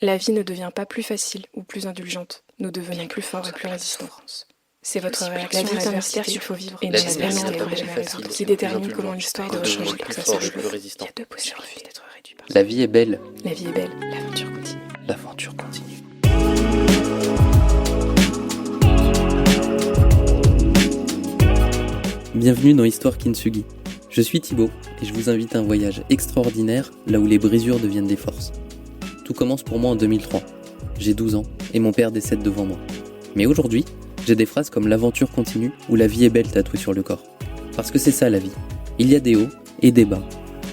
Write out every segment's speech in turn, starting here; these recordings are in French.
La vie ne devient pas plus facile ou plus indulgente. Nous devenons plus forts et plus résistants. C'est votre réaction à l'adversité qu'il faut vivre et non l'événement ne pourrait jamais résoudre qui détermine comment l'histoire doit changer pour que ça se joue. Il y a deux possibilités d'être réduit par ça. La vie est belle. La vie est belle, l'aventure continue. L'aventure continue. Bienvenue dans Histoire Kintsugi. Je suis Thibaut et je vous invite à un voyage extraordinaire là où les brisures deviennent des forces. Tout commence pour moi en 2003. J'ai 12 ans et mon père décède devant moi. Mais aujourd'hui, j'ai des phrases comme l'aventure continue ou la vie est belle tatouées sur le corps. Parce que c'est ça la vie. Il y a des hauts et des bas.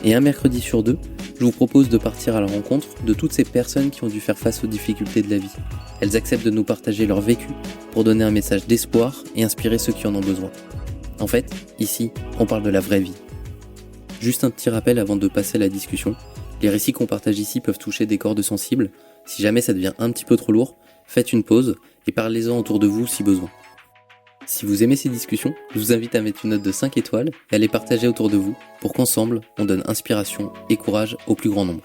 Et un mercredi sur deux, je vous propose de partir à la rencontre de toutes ces personnes qui ont dû faire face aux difficultés de la vie. Elles acceptent de nous partager leur vécu pour donner un message d'espoir et inspirer ceux qui en ont besoin. En fait, ici, on parle de la vraie vie. Juste un petit rappel avant de passer à la discussion. Les récits qu'on partage ici peuvent toucher des cordes sensibles. Si jamais ça devient un petit peu trop lourd, faites une pause et parlez-en autour de vous si besoin. Si vous aimez ces discussions, je vous invite à mettre une note de 5 étoiles et à les partager autour de vous pour qu'ensemble, on donne inspiration et courage au plus grand nombre.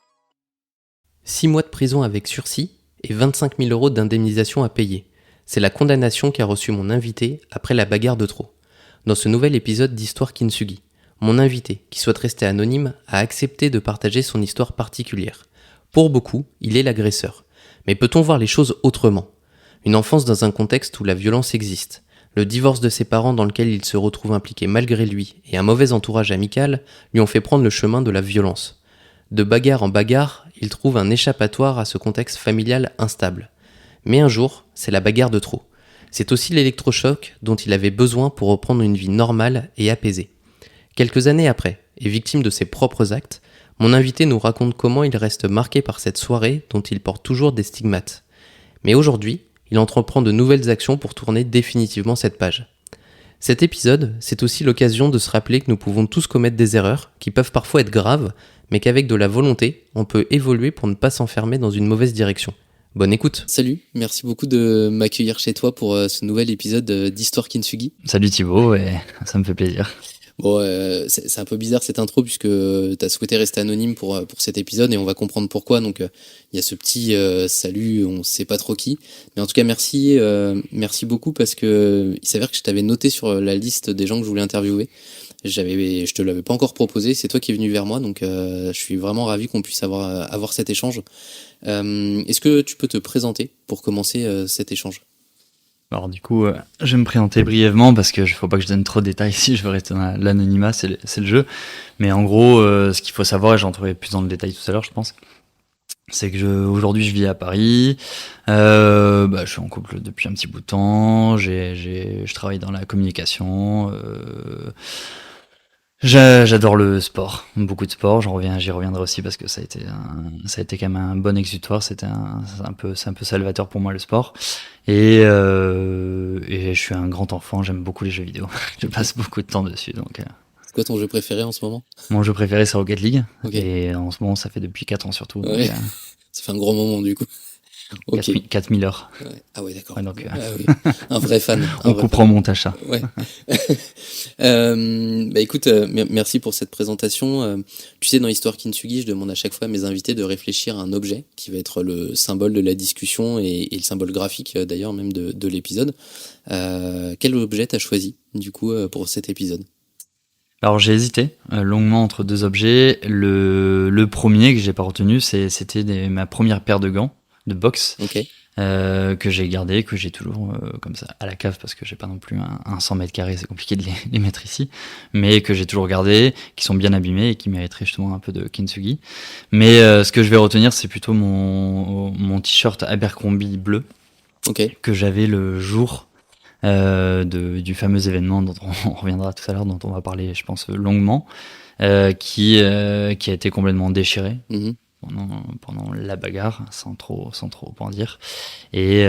« 6 mois de prison avec sursis et 25 000 € d'indemnisation à payer. C'est la condamnation qu'a reçue mon invité après la bagarre de trop. Dans ce nouvel épisode d'Histoire Kintsugi, mon invité, qui souhaite rester anonyme, a accepté de partager son histoire particulière. Pour beaucoup, il est l'agresseur. Mais peut-on voir les choses autrement ? Une enfance dans un contexte où la violence existe, le divorce de ses parents dans lequel il se retrouve impliqué malgré lui et un mauvais entourage amical lui ont fait prendre le chemin de la violence. De bagarre en bagarre, il trouve un échappatoire à ce contexte familial instable. Mais un jour, c'est la bagarre de trop. C'est aussi l'électrochoc dont il avait besoin pour reprendre une vie normale et apaisée. Quelques années après, et victime de ses propres actes, mon invité nous raconte comment il reste marqué par cette soirée dont il porte toujours des stigmates. Mais aujourd'hui, il entreprend de nouvelles actions pour tourner définitivement cette page. Cet épisode, c'est aussi l'occasion de se rappeler que nous pouvons tous commettre des erreurs, qui peuvent parfois être graves, mais qu'avec de la volonté, on peut évoluer pour ne pas s'enfermer dans une mauvaise direction. Bonne écoute. Salut, merci beaucoup de m'accueillir chez toi pour ce nouvel épisode d'Histoire Kintsugi. Salut Thibaut, et ça me fait plaisir. Bon, c'est un peu bizarre cette intro puisque tu as souhaité rester anonyme pour cet épisode et on va comprendre pourquoi. Donc il y a ce petit salut, on sait pas trop qui. Mais en tout cas merci beaucoup parce que il s'avère que je t'avais noté sur la liste des gens que je voulais interviewer. Je te l'avais pas encore proposé, c'est toi qui es venu vers moi, donc je suis vraiment ravi qu'on puisse avoir cet échange. Est-ce que tu peux te présenter pour commencer cet échange ? Alors du coup, je vais me présenter brièvement parce que faut pas que je donne trop de détails ici, je veux rester dans l'anonymat, c'est le jeu. Mais en gros, ce qu'il faut savoir, et j'en trouverai plus dans le détail tout à l'heure je pense, c'est que aujourd'hui je vis à Paris, je suis en couple depuis un petit bout de temps, je travaille dans la communication, j'adore le sport, beaucoup de sport, j'y reviendrai aussi parce que ça a été quand même un bon exutoire, c'est un peu salvateur pour moi le sport. Et je suis un grand enfant, j'aime beaucoup les jeux vidéo. Je passe beaucoup de temps dessus donc C'est quoi ton jeu préféré en ce moment ? Mon jeu préféré c'est Rocket League. Okay. Et en ce moment ça fait depuis 4 ans surtout. Ouais. Donc, ça fait un gros moment du coup. Okay. 4000 heures. Ouais. Ah ouais, d'accord. Ouais, donc, oui. Un vrai fan. On comprend mon achat. Ouais. Écoute, merci pour cette présentation. Tu sais, dans Histoire Kintsugi, je demande à chaque fois à mes invités de réfléchir à un objet qui va être le symbole de la discussion et le symbole graphique d'ailleurs même de l'épisode. Quel objet t'as choisi du coup pour cet épisode ? Alors j'ai hésité longuement entre deux objets. Le premier que j'ai pas retenu, c'était ma première paire de gants de boxe. Okay. Que j'ai gardé, que j'ai toujours comme ça à la cave parce que j'ai pas non plus un 100 mètres carrés, c'est compliqué de les mettre ici, mais que j'ai toujours gardé, qui sont bien abîmés et qui mériteraient justement un peu de kintsugi. Mais ce que je vais retenir, c'est plutôt mon t-shirt Abercrombie bleu, okay, que j'avais le jour du fameux événement dont on reviendra tout à l'heure, dont on va parler je pense longuement, qui a été complètement déchiré. Mm-hmm. Pendant la bagarre, sans trop en dire. Et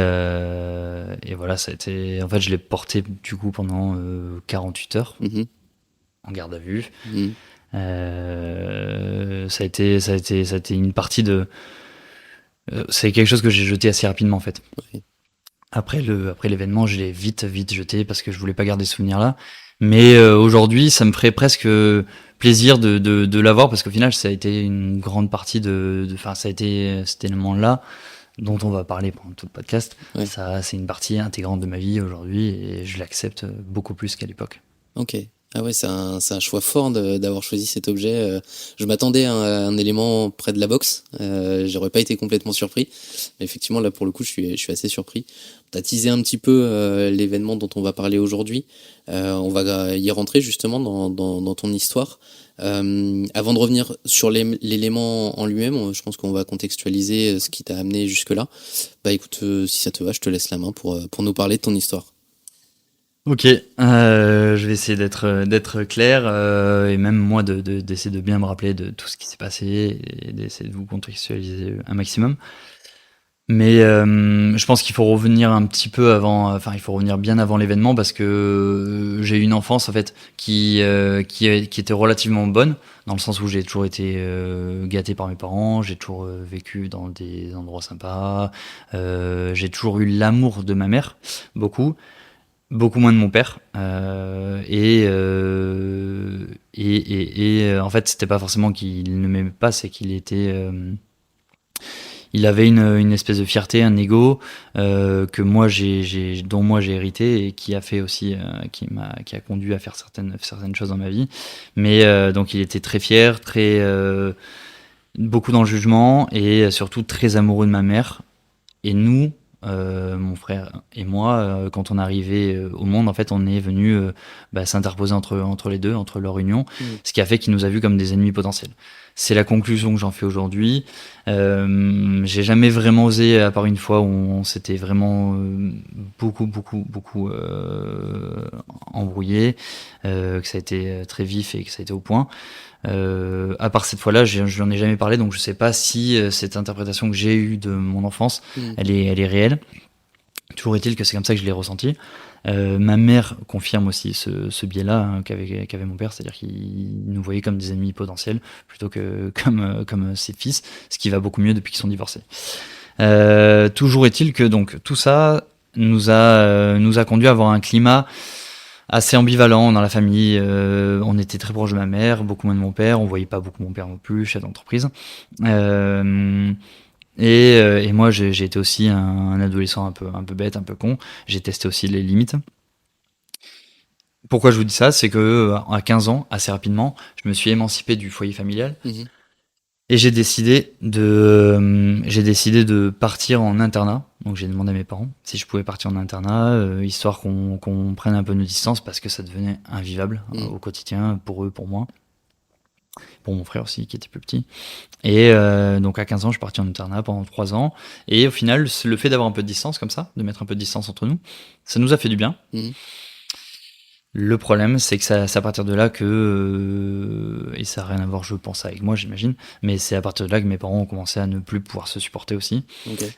voilà, ça a été. En fait, je l'ai porté du coup pendant 48 heures en garde à vue. Ça a été une partie de. C'est quelque chose que j'ai jeté assez rapidement en fait. Okay. Après l'événement, je l'ai vite jeté parce que je voulais pas garder ce souvenir-là. Mais aujourd'hui, ça me ferait presque plaisir de l'avoir parce qu'au final, ça a été une grande partie ça a été cet élément-là dont on va parler pendant tout le podcast. Ouais. Ça, c'est une partie intégrante de ma vie aujourd'hui et je l'accepte beaucoup plus qu'à l'époque. Ok. Ah ouais, c'est un choix fort d'avoir choisi cet objet. Je m'attendais à un élément près de la boxe. J'aurais pas été complètement surpris. Mais effectivement, là, pour le coup, je suis assez surpris. T'as teasé un petit peu l'événement dont on va parler aujourd'hui. On va y rentrer justement dans ton histoire. Avant de revenir sur l'élément en lui-même, je pense qu'on va contextualiser ce qui t'a amené jusque-là. Bah écoute, si ça te va, je te laisse la main pour nous parler de ton histoire. Ok, je vais essayer d'être clair et même moi d'essayer de bien me rappeler de tout ce qui s'est passé et d'essayer de vous contextualiser un maximum. Mais je pense qu'il faut revenir un petit peu avant, il faut revenir bien avant l'événement parce que j'ai eu une enfance en fait qui était relativement bonne dans le sens où j'ai toujours été gâté par mes parents, j'ai toujours vécu dans des endroits sympas, j'ai toujours eu l'amour de ma mère, beaucoup moins de mon père et en fait c'était pas forcément qu'il ne m'aimait pas, c'est qu'il était il avait une espèce de fierté, un ego que moi dont moi j'ai hérité et qui a fait aussi qui a conduit à faire certaines choses dans ma vie, mais donc il était très fier, très beaucoup dans le jugement et surtout très amoureux de ma mère. Et nous, mon frère et moi, quand on est arrivé au monde, en fait, on est venu s'interposer entre les deux, entre leur union, ce qui a fait qu'il nous a vus comme des ennemis potentiels. C'est la conclusion que j'en fais aujourd'hui. J'ai jamais vraiment osé, à part une fois où on s'était vraiment beaucoup embrouillé, que ça a été très vif et que ça a été au point. À part cette fois-là, je n'en ai jamais parlé, donc je sais pas si cette interprétation que j'ai eue de mon enfance, elle est réelle. Toujours est-il que c'est comme ça que je l'ai ressenti. Ma mère confirme aussi ce biais-là qu'avait mon père, c'est-à-dire qu'il nous voyait comme des ennemis potentiels plutôt que comme ses fils, ce qui va beaucoup mieux depuis qu'ils sont divorcés. Toujours est-il que donc tout ça nous a conduit à avoir un climat assez ambivalent dans la famille. On était très proche de ma mère, beaucoup moins de mon père. On voyait pas beaucoup mon père non plus, chef d'entreprise. Et moi, j'ai été aussi un adolescent un peu bête, un peu con. J'ai testé aussi les limites. Pourquoi je vous dis ça ? C'est que à 15 ans, assez rapidement, je me suis émancipé du foyer familial. Et j'ai décidé de partir en internat. Donc j'ai demandé à mes parents si je pouvais partir en internat, histoire qu'on prenne un peu de distance parce que ça devenait invivable au quotidien pour eux, pour moi, pour mon frère aussi qui était plus petit. Et donc à 15 ans, je suis parti en internat pendant 3 ans. Et au final, le fait d'avoir un peu de distance comme ça, de mettre un peu de distance entre nous, ça nous a fait du bien. Le problème, c'est que c'est à partir de là que, et ça n'a rien à voir, je pense, avec moi, j'imagine, mais c'est à partir de là que mes parents ont commencé à ne plus pouvoir se supporter aussi,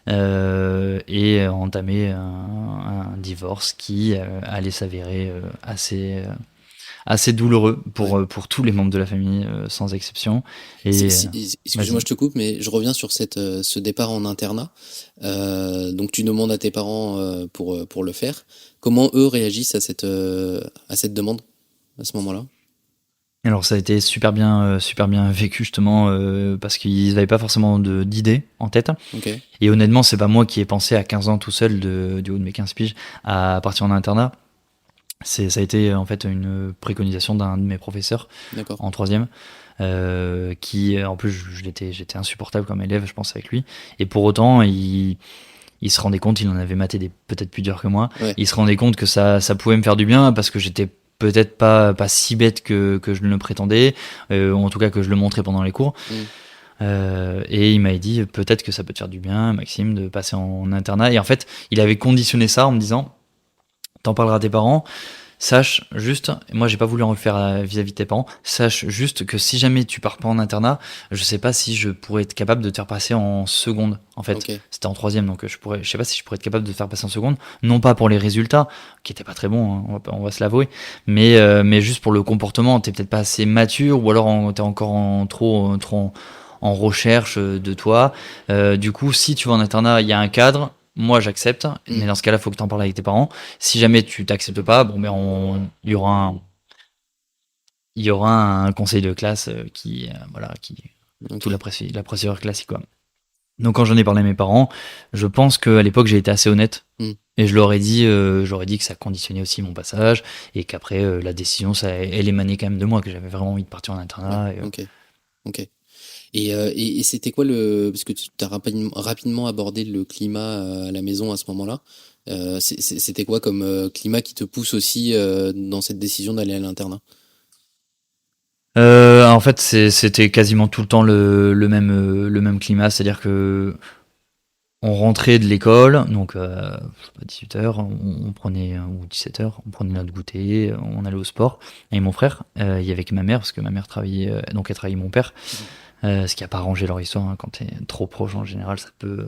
et entamer un divorce qui allait s'avérer assez douloureux pour tous les membres de la famille, sans exception. Et excuse-moi, je te coupe, mais je reviens sur ce départ en internat. Donc tu demandes à tes parents pour le faire. Comment eux réagissent à cette demande à ce moment-là ? Alors ça a été super bien vécu justement parce qu'ils n'avaient pas forcément d'idées en tête. Et honnêtement, c'est pas moi qui ai pensé à 15 ans tout seul du haut de mes 15 piges à partir en internat. Ça a été en fait une préconisation d'un de mes professeurs en 3e, qui en plus j'étais insupportable comme élève, je pense, avec lui. Et pour autant, il se rendait compte, il en avait maté des peut-être plus durs que moi. Il se rendait compte que ça pouvait me faire du bien parce que j'étais peut-être pas si bête que je le prétendais, ou en tout cas que je le montrais pendant les cours. Et il m'avait dit peut-être que ça peut te faire du bien, Maxime, de passer en internat. Et en fait, il avait conditionné ça en me disant t'en parleras à tes parents, sache juste, moi j'ai pas voulu en le faire vis-à-vis de tes parents, sache juste que si jamais tu pars pas en internat, je sais pas si je pourrais être capable de te faire passer en seconde. En fait, c'était en 3e, donc je sais pas si je pourrais être capable de te faire passer en seconde, non pas pour les résultats, qui étaient pas très bons, hein, on va se l'avouer, mais juste pour le comportement, t'es peut-être pas assez mature, ou alors t'es encore trop en recherche de toi. Du coup, si tu vas en internat, il y a un cadre. Moi, j'accepte, mais dans ce cas-là, il faut que tu en parles avec tes parents. Si jamais tu t'acceptes pas, il y aura il y aura un conseil de classe qui Ok. toute la procédure classique, quoi. Donc quand j'en ai parlé à mes parents, je pense qu'à l'époque j'ai été assez honnête et je leur ai dit que ça conditionnait aussi mon passage et qu'après la décision elle émanait quand même de moi, que j'avais vraiment envie de partir en internat. Ouais, ok. Et c'était quoi parce que tu as rapidement abordé le climat à la maison à ce moment-là. C'était quoi comme climat qui te pousse aussi dans cette décision d'aller à l'internat? En fait, c'était quasiment tout le temps le même climat, c'est-à-dire que on rentrait de l'école, donc à 18h, on prenait, ou 17h, on prenait notre goûter, on allait au sport. Et mon frère, il y avait que ma mère, parce que ma mère travaillait, donc elle travaillait mon père, ce qui n'a pas arrangé leur histoire, hein. Quand tu es trop proche en général,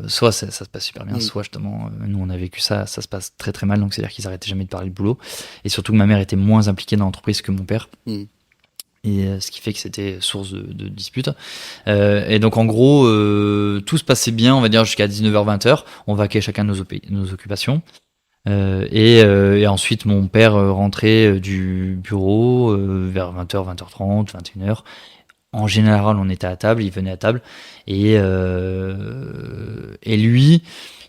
soit ça se passe super bien, soit justement, nous on a vécu ça se passe très très mal, donc c'est-à-dire qu'ils arrêtaient jamais de parler de boulot. Et surtout que ma mère était moins impliquée dans l'entreprise que mon père. Et ce qui fait que c'était source de disputes. Et donc en gros, tout se passait bien, on va dire jusqu'à 19h-20h. On vaquait chacun nos occupations. Et ensuite, mon père rentrait du bureau vers 20h, 20h30, 21h. En général, on était à table, il venait à table. Et lui,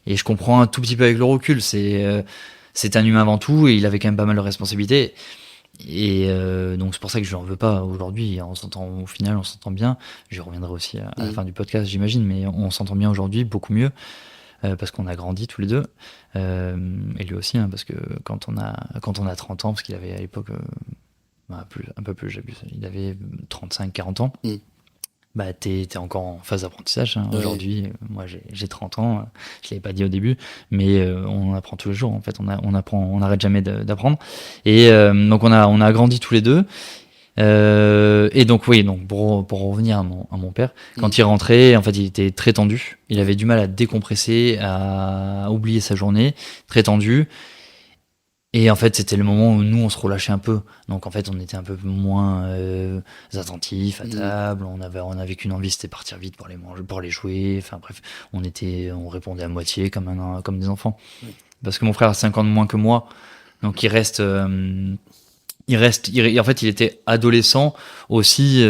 et je comprends un tout petit peu avec le recul, c'est un humain avant tout et il avait quand même pas mal de responsabilités. Et donc c'est pour ça que je lui en veux pas aujourd'hui. Au final on s'entend bien. Je reviendrai aussi à la fin du podcast, j'imagine, mais on s'entend bien aujourd'hui, beaucoup mieux, parce qu'on a grandi tous les deux, et lui aussi, hein, parce que quand on a 30 ans, parce qu'il avait à l'époque un peu plus, j'abuse, il avait 35-40 ans. Bah t'es encore en phase d'apprentissage, hein. Aujourd'hui, moi j'ai 30 ans, je l'avais pas dit au début, mais on apprend tous les jours en fait, on apprend, on n'arrête jamais d'apprendre. Et donc on a grandi tous les deux. Et donc oui, donc pour revenir à mon père, quand il rentrait, en fait il était très tendu, il avait du mal à décompresser, à oublier sa journée, très tendu. Et en fait, c'était le moment où nous, on se relâchait un peu. Donc en fait, on était un peu moins attentifs à table. On avait qu'une envie, c'était partir vite pour les manger, pour les jouer. Enfin bref, on répondait à moitié comme des enfants. Parce que mon frère a 5 ans de moins que moi, donc en fait, il était adolescent aussi.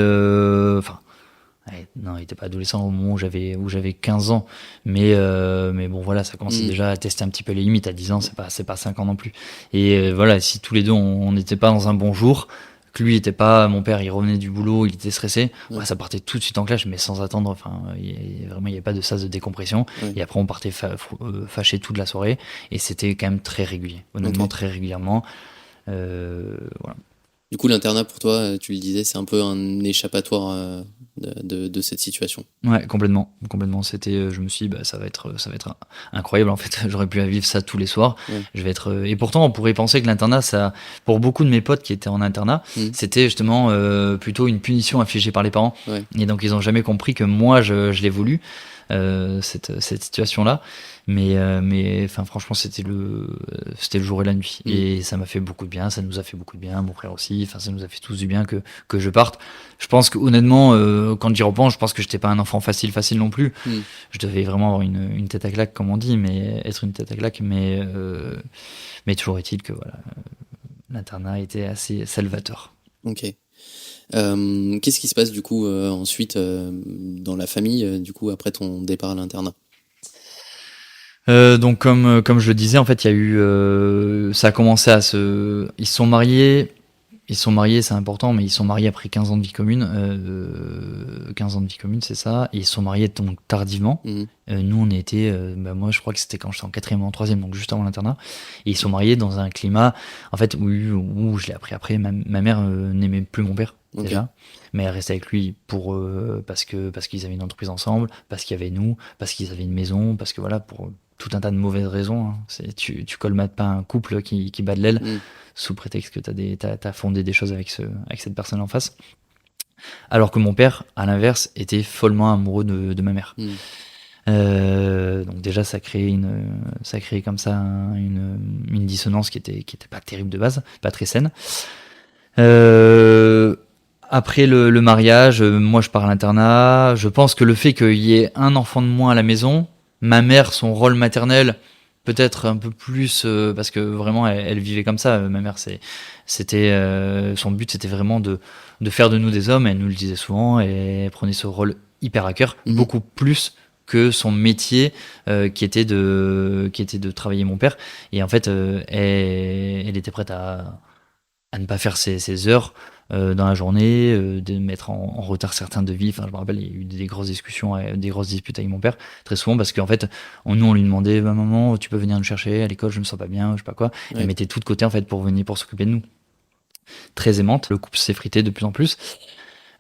Non, il était pas adolescent au moment où j'avais 15 ans, mais bon voilà, ça commençait déjà à tester un petit peu les limites. À 10 ans, c'est pas 5 ans non plus. Et voilà, si tous les deux on n'était pas dans un bon jour, que lui était pas, mon père il revenait du boulot, il était stressé, ça partait tout de suite en clash, mais sans attendre. Enfin, il y avait pas de sas de décompression. Et après on partait fâché toute la soirée, et c'était quand même très régulier, honnêtement très régulièrement. Voilà. Du coup, l'internat pour toi, tu le disais, c'est un peu un échappatoire de cette situation. Ouais, complètement. C'était, je me suis dit, ça va être incroyable. En fait, j'aurais pu vivre ça tous les soirs. Je vais être. Et pourtant, on pourrait penser que l'internat, ça, pour beaucoup de mes potes qui étaient en internat, c'était justement plutôt une punition infligée par les parents. Et donc, ils ont jamais compris que moi, je l'ai voulu. Cette situation-là, mais enfin franchement c'était le jour et la nuit, et ça m'a fait beaucoup de bien, ça nous a fait beaucoup de bien, mon frère aussi, enfin ça nous a fait tous du bien que je parte. Je pense que honnêtement, quand j'y repense, je pense que j'étais pas un enfant facile non plus. Je devais vraiment avoir une tête à claque, comme on dit, mais être une tête à claque, mais toujours est-il que voilà, l'internat était assez salvateur. Ok. Qu'est-ce qui se passe du coup ensuite dans la famille, du coup après ton départ à l'internat? Donc comme je le disais, en fait il y a eu ça a commencé ils se sont mariés, c'est important, mais ils sont mariés après 15 ans de vie commune, 15 ans de vie commune, c'est ça, et ils se sont mariés donc tardivement. Nous on était, moi je crois que c'était quand j'étais en 4e ou en 3e, donc juste avant l'internat, et ils sont mariés dans un climat en fait où je l'ai appris après, ma mère n'aimait plus mon père déjà, mais elle restait avec lui parce qu'ils avaient une entreprise ensemble, parce qu'il y avait nous, parce qu'ils avaient une maison, parce que voilà, pour tout un tas de mauvaises raisons, hein. Tu colmates pas un couple qui bat de l'aile sous prétexte que t'as fondé des choses avec cette personne en face. Alors que mon père, à l'inverse, était follement amoureux de ma mère. Donc déjà ça crée comme ça une dissonance qui était pas terrible de base, pas très saine. Après le mariage, moi je pars à l'internat. Je pense que le fait qu'il y ait un enfant de moins à la maison, ma mère, son rôle maternel peut-être un peu plus parce que vraiment elle vivait comme ça. Ma mère, c'était son but, c'était vraiment de faire de nous des hommes. Elle nous le disait souvent et elle prenait ce rôle hyper à cœur, beaucoup plus que son métier qui était de travailler mon père. Et en fait, elle était prête à ne pas faire ses heures dans la journée, de mettre en retard certains devis. Enfin, je me rappelle, il y a eu des grosses discussions, des grosses disputes avec mon père, très souvent, parce qu'en fait, on lui demandait, maman, tu peux venir nous chercher à l'école, je me sens pas bien, je sais pas quoi. Ouais. Elle mettait tout de côté, en fait, pour venir, pour s'occuper de nous. Très aimante, le couple s'effritait de plus en plus.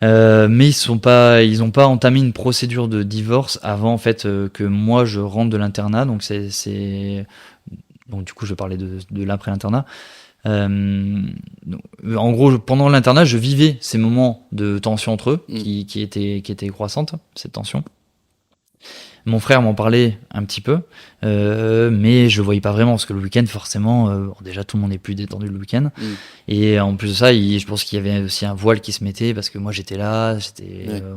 Mais ils ont pas entamé une procédure de divorce avant, en fait, que moi, je rentre de l'internat. Donc, donc, du coup, je parlais de l'après-l'internat. En gros, pendant l'internat, je vivais ces moments de tension entre eux qui étaient croissantes, cette tension. Mon frère m'en parlait un petit peu, mais je le voyais pas vraiment parce que le week-end, forcément, déjà tout le monde est plus détendu le week-end. Et en plus de ça, je pense qu'il y avait aussi un voile qui se mettait parce que moi j'étais là,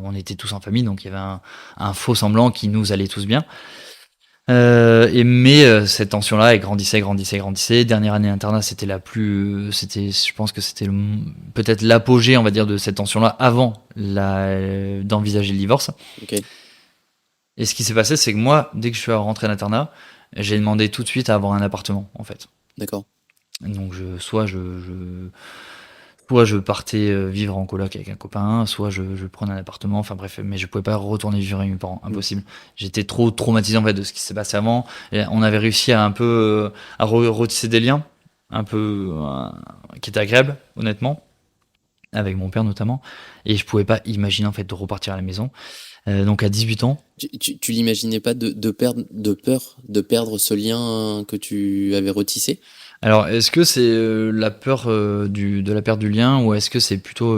on était tous en famille, donc il y avait un faux semblant qui nous allait tous bien. Mais cette tension-là, elle grandissait. Dernière année internat, je pense que c'était peut-être l'apogée, on va dire, de cette tension-là avant d'envisager le divorce. Okay. Et ce qui s'est passé, c'est que moi, dès que je suis rentré à l'internat, j'ai demandé tout de suite à avoir un appartement, en fait. D'accord. Donc soit je partais vivre en coloc avec un copain, soit je prenais un appartement, enfin bref, mais je pouvais pas retourner vivre avec mes parents, impossible. J'étais trop traumatisé en fait de ce qui s'est passé avant. Et on avait réussi à un peu à retisser des liens, un peu qui étaient agréables, honnêtement, avec mon père notamment, et je pouvais pas imaginer en fait de repartir à la maison. Donc à 18 ans. Tu l'imaginais pas de peur de perdre ce lien que tu avais retissé? Alors, est-ce que c'est la peur de la perte du lien, ou est-ce que c'est plutôt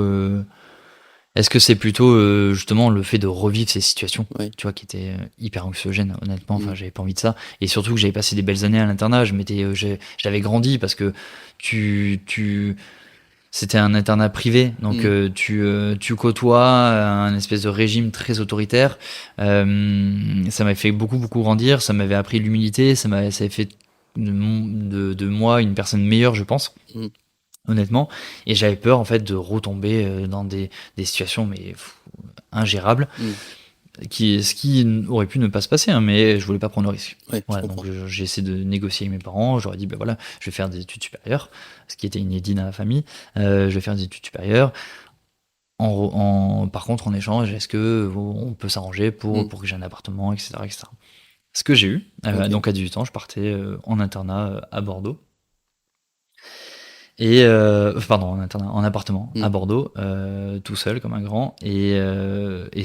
justement le fait de revivre ces situations, tu vois, qui étaient hyper anxiogènes, honnêtement. Enfin, j'avais pas envie de ça, et surtout que j'avais passé des belles années à l'internat. J'avais grandi parce que c'était un internat privé, donc tu côtoies un espèce de régime très autoritaire. Ça m'avait fait beaucoup grandir, ça m'avait appris l'humilité, ça avait fait de moi une personne meilleure, je pense, honnêtement. Et j'avais peur en fait de retomber dans des situations ingérables, ce qui aurait pu ne pas se passer, hein, mais je voulais pas prendre le risque. Voilà, donc j'ai essayé de négocier avec mes parents. J'aurais dit voilà, je vais faire des études supérieures, ce qui était inédit dans la famille. Je vais faire des études supérieures. Par contre, en échange, est-ce que on peut s'arranger pour que j'ai un appartement, etc. Ce que j'ai eu. Donc à 18 ans, je partais en internat à Bordeaux. Et en appartement à Bordeaux, tout seul comme un grand. Et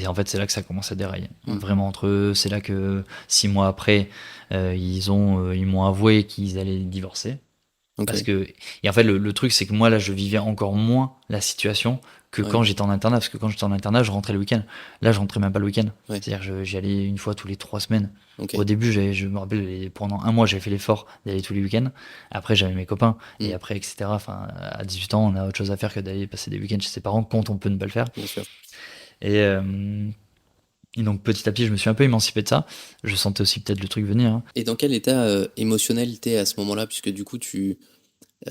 en fait, c'est là que ça commence à dérailler. Vraiment entre eux, c'est là que 6 mois après, ils m'ont avoué qu'ils allaient divorcer. Parce que, et en fait, le truc, c'est que moi, là, je vivais encore moins la situation que quand j'étais en internat, parce que quand j'étais en internat, je rentrais le week-end. Là, je rentrais même pas le week-end. C'est-à-dire, j'y allais une fois tous les 3 semaines. Au début, je me rappelle, pendant 1 mois, j'avais fait l'effort d'aller tous les week-ends. Après, j'avais mes copains, et après, etc. Enfin, à 18 ans, on a autre chose à faire que d'aller passer des week-ends chez ses parents quand on peut ne pas le faire. Bien sûr. Et donc, petit à petit, je me suis un peu émancipé de ça. Je sentais aussi peut-être le truc venir. Hein. Et dans quel état émotionnel t'es à ce moment-là, puisque du coup,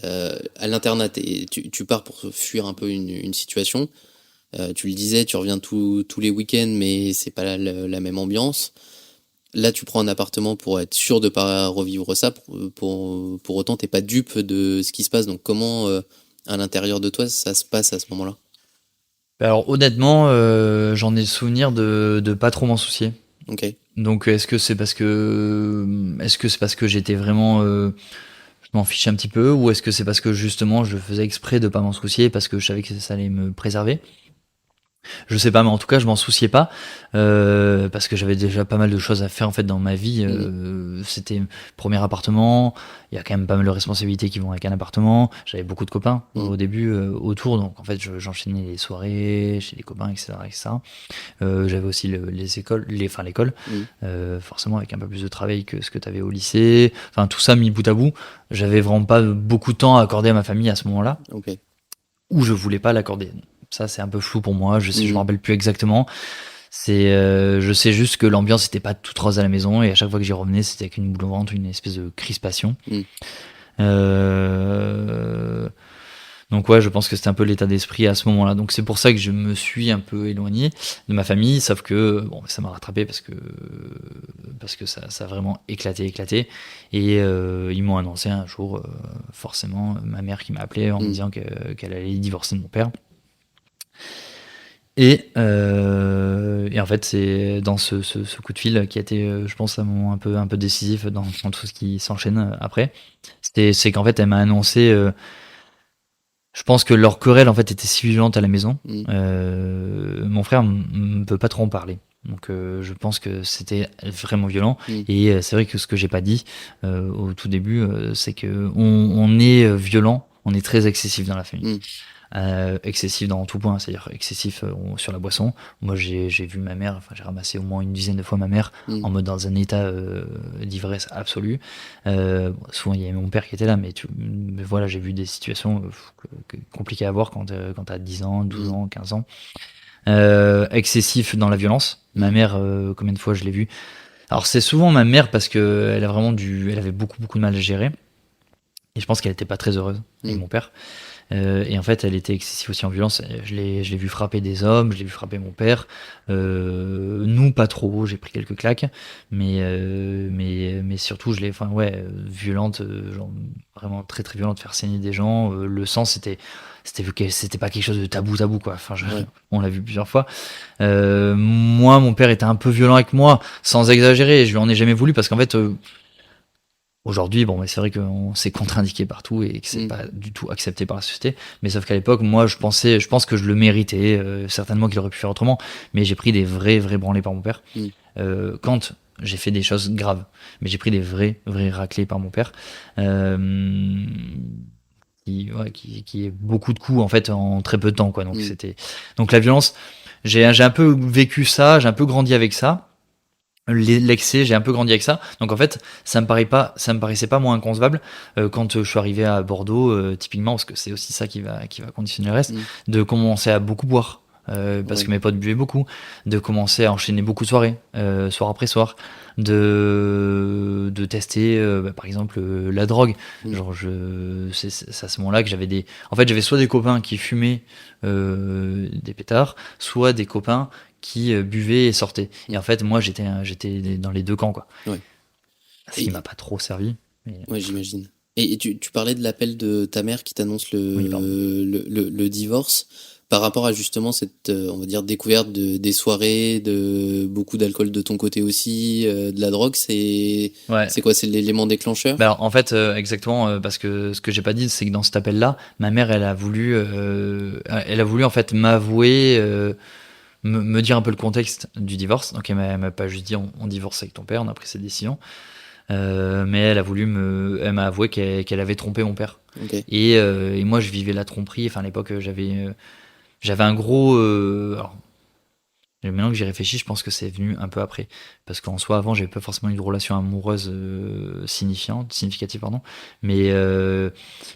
à l'internat, tu pars pour fuir un peu une situation. Tu le disais, tu reviens tous les week-ends, mais c'est pas la même ambiance. Là, tu prends un appartement pour être sûr de pas revivre ça. Pour autant, t'es pas dupe de ce qui se passe. Donc, comment à l'intérieur de toi ça se passe à ce moment-là? Alors, honnêtement, j'en ai le souvenir de pas trop m'en soucier. Ok. Donc, est-ce que c'est parce que j'étais vraiment je m'en fichais un petit peu, ou est-ce que c'est parce que justement je faisais exprès de pas m'en soucier parce que je savais que ça allait me préserver? Je sais pas, mais en tout cas je m'en souciais pas parce que j'avais déjà pas mal de choses à faire en fait dans ma vie. C'était premier appartement, il y a quand même pas mal de responsabilités qui vont avec un appartement. J'avais beaucoup de copains au début autour, donc en fait j'enchaînais les soirées chez les copains, etc. J'avais aussi l'école, forcément avec un peu plus de travail que ce que t'avais au lycée. Enfin tout ça mis bout à bout, j'avais vraiment pas beaucoup de temps à accorder à ma famille à ce moment-là, ou je voulais pas l'accorder. Ça, c'est un peu flou pour moi. Je me rappelle plus exactement. Je sais juste que l'ambiance était pas toute rose à la maison et à chaque fois que j'y revenais, c'était avec une boule au ventre, une espèce de crispation. Donc ouais, je pense que c'était un peu l'état d'esprit à ce moment-là. Donc c'est pour ça que je me suis un peu éloigné de ma famille, sauf que bon, ça m'a rattrapé parce que ça a vraiment éclaté. Et ils m'ont annoncé un jour, forcément, ma mère qui m'a appelé en me disant qu'elle allait divorcer de mon père. Et en fait, c'est dans ce coup de fil qui a été, je pense, un moment un peu décisif dans tout ce qui s'enchaîne après. C'est qu'en fait, elle m'a annoncé. Je pense que leur querelle en fait était si violente à la maison. Mon frère ne peut pas trop en parler. Donc je pense que c'était vraiment violent. Et c'est vrai que ce que j'ai pas dit au tout début, c'est que on est violent, on est très excessif dans la famille. Excessif dans tout point, c'est-à-dire excessif sur la boisson. Moi j'ai vu ma mère, j'ai ramassé au moins une dizaine de fois ma mère en mode dans un état d'ivresse absolue. Souvent il y avait mon père qui était là, mais voilà, j'ai vu des situations compliquées à voir quand t'as 10 ans, 12 ans, 15 ans. Excessif dans la violence. Ma mère, combien de fois je l'ai vu. Alors c'est souvent ma mère parce que elle avait beaucoup de mal à gérer. Et je pense qu'elle était pas très heureuse avec mon père. Et en fait, elle était excessive aussi en violence. Je l'ai vu frapper des hommes, je l'ai vu frapper mon père. Nous, pas trop. J'ai pris quelques claques, mais surtout, violente, genre vraiment très très violente, faire saigner des gens. Le sang, c'était pas quelque chose de tabou quoi. Enfin, on l'a vu plusieurs fois. Moi, mon père était un peu violent avec moi, sans exagérer. Je lui en ai jamais voulu parce qu'en fait. Aujourd'hui, bon, mais c'est vrai qu'on s'est contre-indiqué partout et que c'est pas du tout accepté par la société. Mais sauf qu'à l'époque, moi, je pense que je le méritais. Certainement qu'il aurait pu faire autrement. Mais j'ai pris des vrais branlés par mon père. Quand j'ai fait des choses graves. Mais j'ai pris des vrais raclés par mon père. Qui est beaucoup de coups, en fait, en très peu de temps, quoi. Donc la violence, j'ai un peu vécu ça, j'ai un peu grandi avec ça. L'excès, j'ai un peu grandi avec ça. Donc en fait, ça me paraissait pas moins inconcevable quand je suis arrivé à Bordeaux, typiquement, parce que c'est aussi ça qui va conditionner le reste, de commencer à beaucoup boire. Parce que mes potes buvaient beaucoup, de commencer à enchaîner beaucoup de soirées, soir après soir, de tester, par exemple, la drogue. Genre, c'est à ce moment-là que j'avais soit des copains qui fumaient des pétards, soit des copains qui buvaient et sortaient. Et en fait, moi, j'étais dans les deux camps, quoi. Ce qui m'a pas trop servi. Mais... Ouais, j'imagine. Et tu parlais de l'appel de ta mère qui t'annonce le divorce. Par rapport à justement cette, on va dire, découverte des soirées, de beaucoup d'alcool de ton côté aussi, de la drogue, c'est quoi? C'est l'élément déclencheur? Alors, en fait, exactement, parce que ce que j'ai pas dit, c'est que dans cet appel-là, ma mère, elle a voulu en fait m'avouer, me dire un peu le contexte du divorce. Donc elle m'a pas juste dit on divorce avec ton père, on a pris cette décision. Mais elle m'a avoué qu'elle avait trompé mon père. Okay. Et moi je vivais la tromperie. Enfin à l'époque j'avais un gros. Alors, maintenant que j'y réfléchis, je pense que c'est venu un peu après. Parce qu'en soi, avant, j'avais pas forcément eu de relation amoureuse significative, pardon. Mais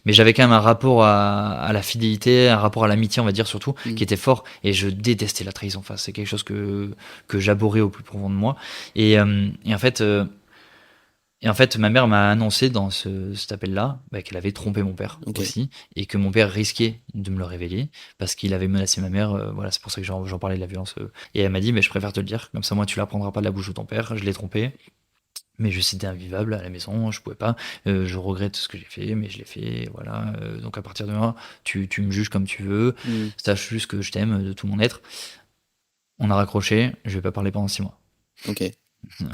j'avais quand même un rapport à la fidélité, un rapport à l'amitié, on va dire, surtout, qui était fort. Et je détestais la trahison. Enfin, c'est quelque chose que j'abhorrais au plus profond de moi. Et en fait, ma mère m'a annoncé dans cet appel-là qu'elle avait trompé mon père aussi, et que mon père risquait de me le révéler parce qu'il avait menacé ma mère. Voilà, c'est pour ça que j'en parlais de la violence. Et elle m'a dit, mais je préfère te le dire, comme ça moi tu l'apprendras pas de la bouche de ton père. Je l'ai trompé, mais c'était invivable à la maison, je pouvais pas. Je regrette ce que j'ai fait, mais je l'ai fait. Voilà. Donc à partir de là, tu me juges comme tu veux. Sache juste que je t'aime de tout mon être. On a raccroché. Je vais pas parler pendant 6 mois. Ok.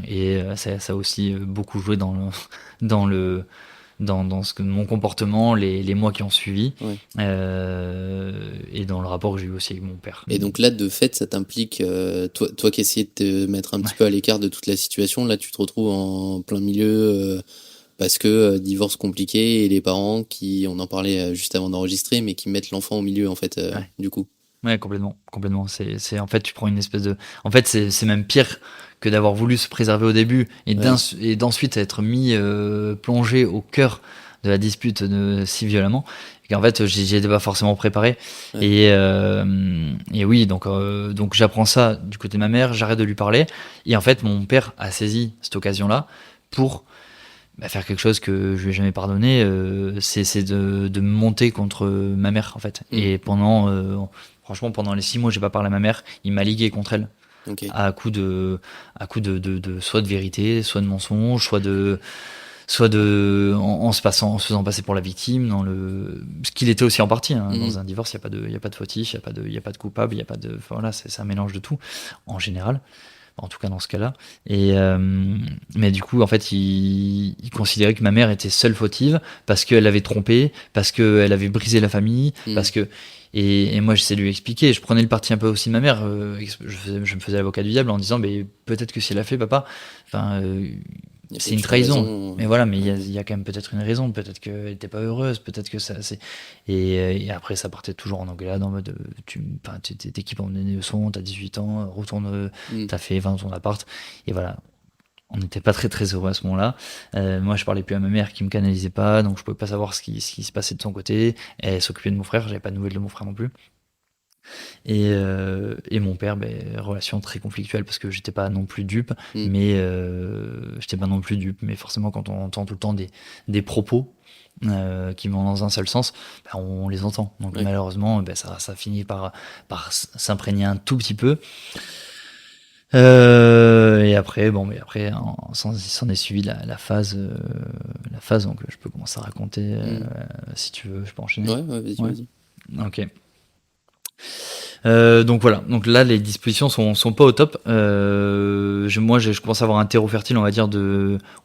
Et ça a aussi beaucoup joué dans ce que mon comportement les mois qui ont suivi, et dans le rapport que j'ai eu aussi avec mon père. Et donc là, de fait, ça t'implique, toi qui essayais de te mettre un petit peu à l'écart de toute la situation, là tu te retrouves en plein milieu parce que divorce compliqué et les parents qui, on en parlait juste avant d'enregistrer, mais qui mettent l'enfant au milieu en fait, du coup. Ouais, complètement. C'est en fait, tu prends une espèce de... En fait, c'est même pire que d'avoir voulu se préserver au début et d'ensuite être mis plongé au cœur de la dispute si violemment, Et qu'en fait, j'y étais pas forcément préparé. Ouais. Et oui, donc j'apprends ça du côté de ma mère, j'arrête de lui parler. Et en fait, mon père a saisi cette occasion-là pour faire quelque chose que je lui ai jamais pardonné. C'est de me monter contre ma mère, en fait. Et franchement, pendant les 6 mois, j'ai pas parlé à ma mère. Il m'a ligué contre elle. Ok. À coup de soit de vérité, soit de mensonge, en se faisant passer pour la victime, ce qu'il était aussi en partie, hein. Dans un divorce, il y a pas de fautif, il y a pas de coupable, il y a pas de, voilà, c'est un mélange de tout, en général, en tout cas dans ce cas-là. Mais du coup, en fait, il considérait que ma mère était seule fautive parce qu'elle l'avait trompé, parce qu'elle avait brisé la famille, parce que et moi, j'essayais de lui expliquer. Je prenais le parti un peu aussi de ma mère. Je me faisais l'avocat du diable en disant, mais peut-être que si elle a fait, papa, enfin, c'est une trahison. Mais voilà, mais il y a quand même peut-être une raison. Peut-être qu'elle n'était pas heureuse. Peut-être que ça. Et après, ça partait toujours en engueulade en mode, t'es qui pour me donner des leçons, t'as 18 ans, retourne, t'as fait 20 ans ton appart. Et voilà. On n'était pas très très heureux à ce moment-là. Moi, je parlais plus à ma mère qui me canalisait pas, donc je pouvais pas savoir ce qui se passait de son côté. Elle s'occupait de mon frère, j'avais pas de nouvelles de mon frère non plus. Et mon père, relation très conflictuelle parce que j'étais pas non plus dupe, mais forcément quand on entend tout le temps des propos qui vont dans un seul sens, on les entend. Donc malheureusement, ça finit par s'imprégner un tout petit peu. Et après, s'en est suivi la phase, donc je peux commencer à raconter si tu veux, je peux enchaîner. Ouais, vas-y. Ok. Donc voilà, donc là les dispositions sont pas au top. Je commence à avoir un terreau fertile, on va dire,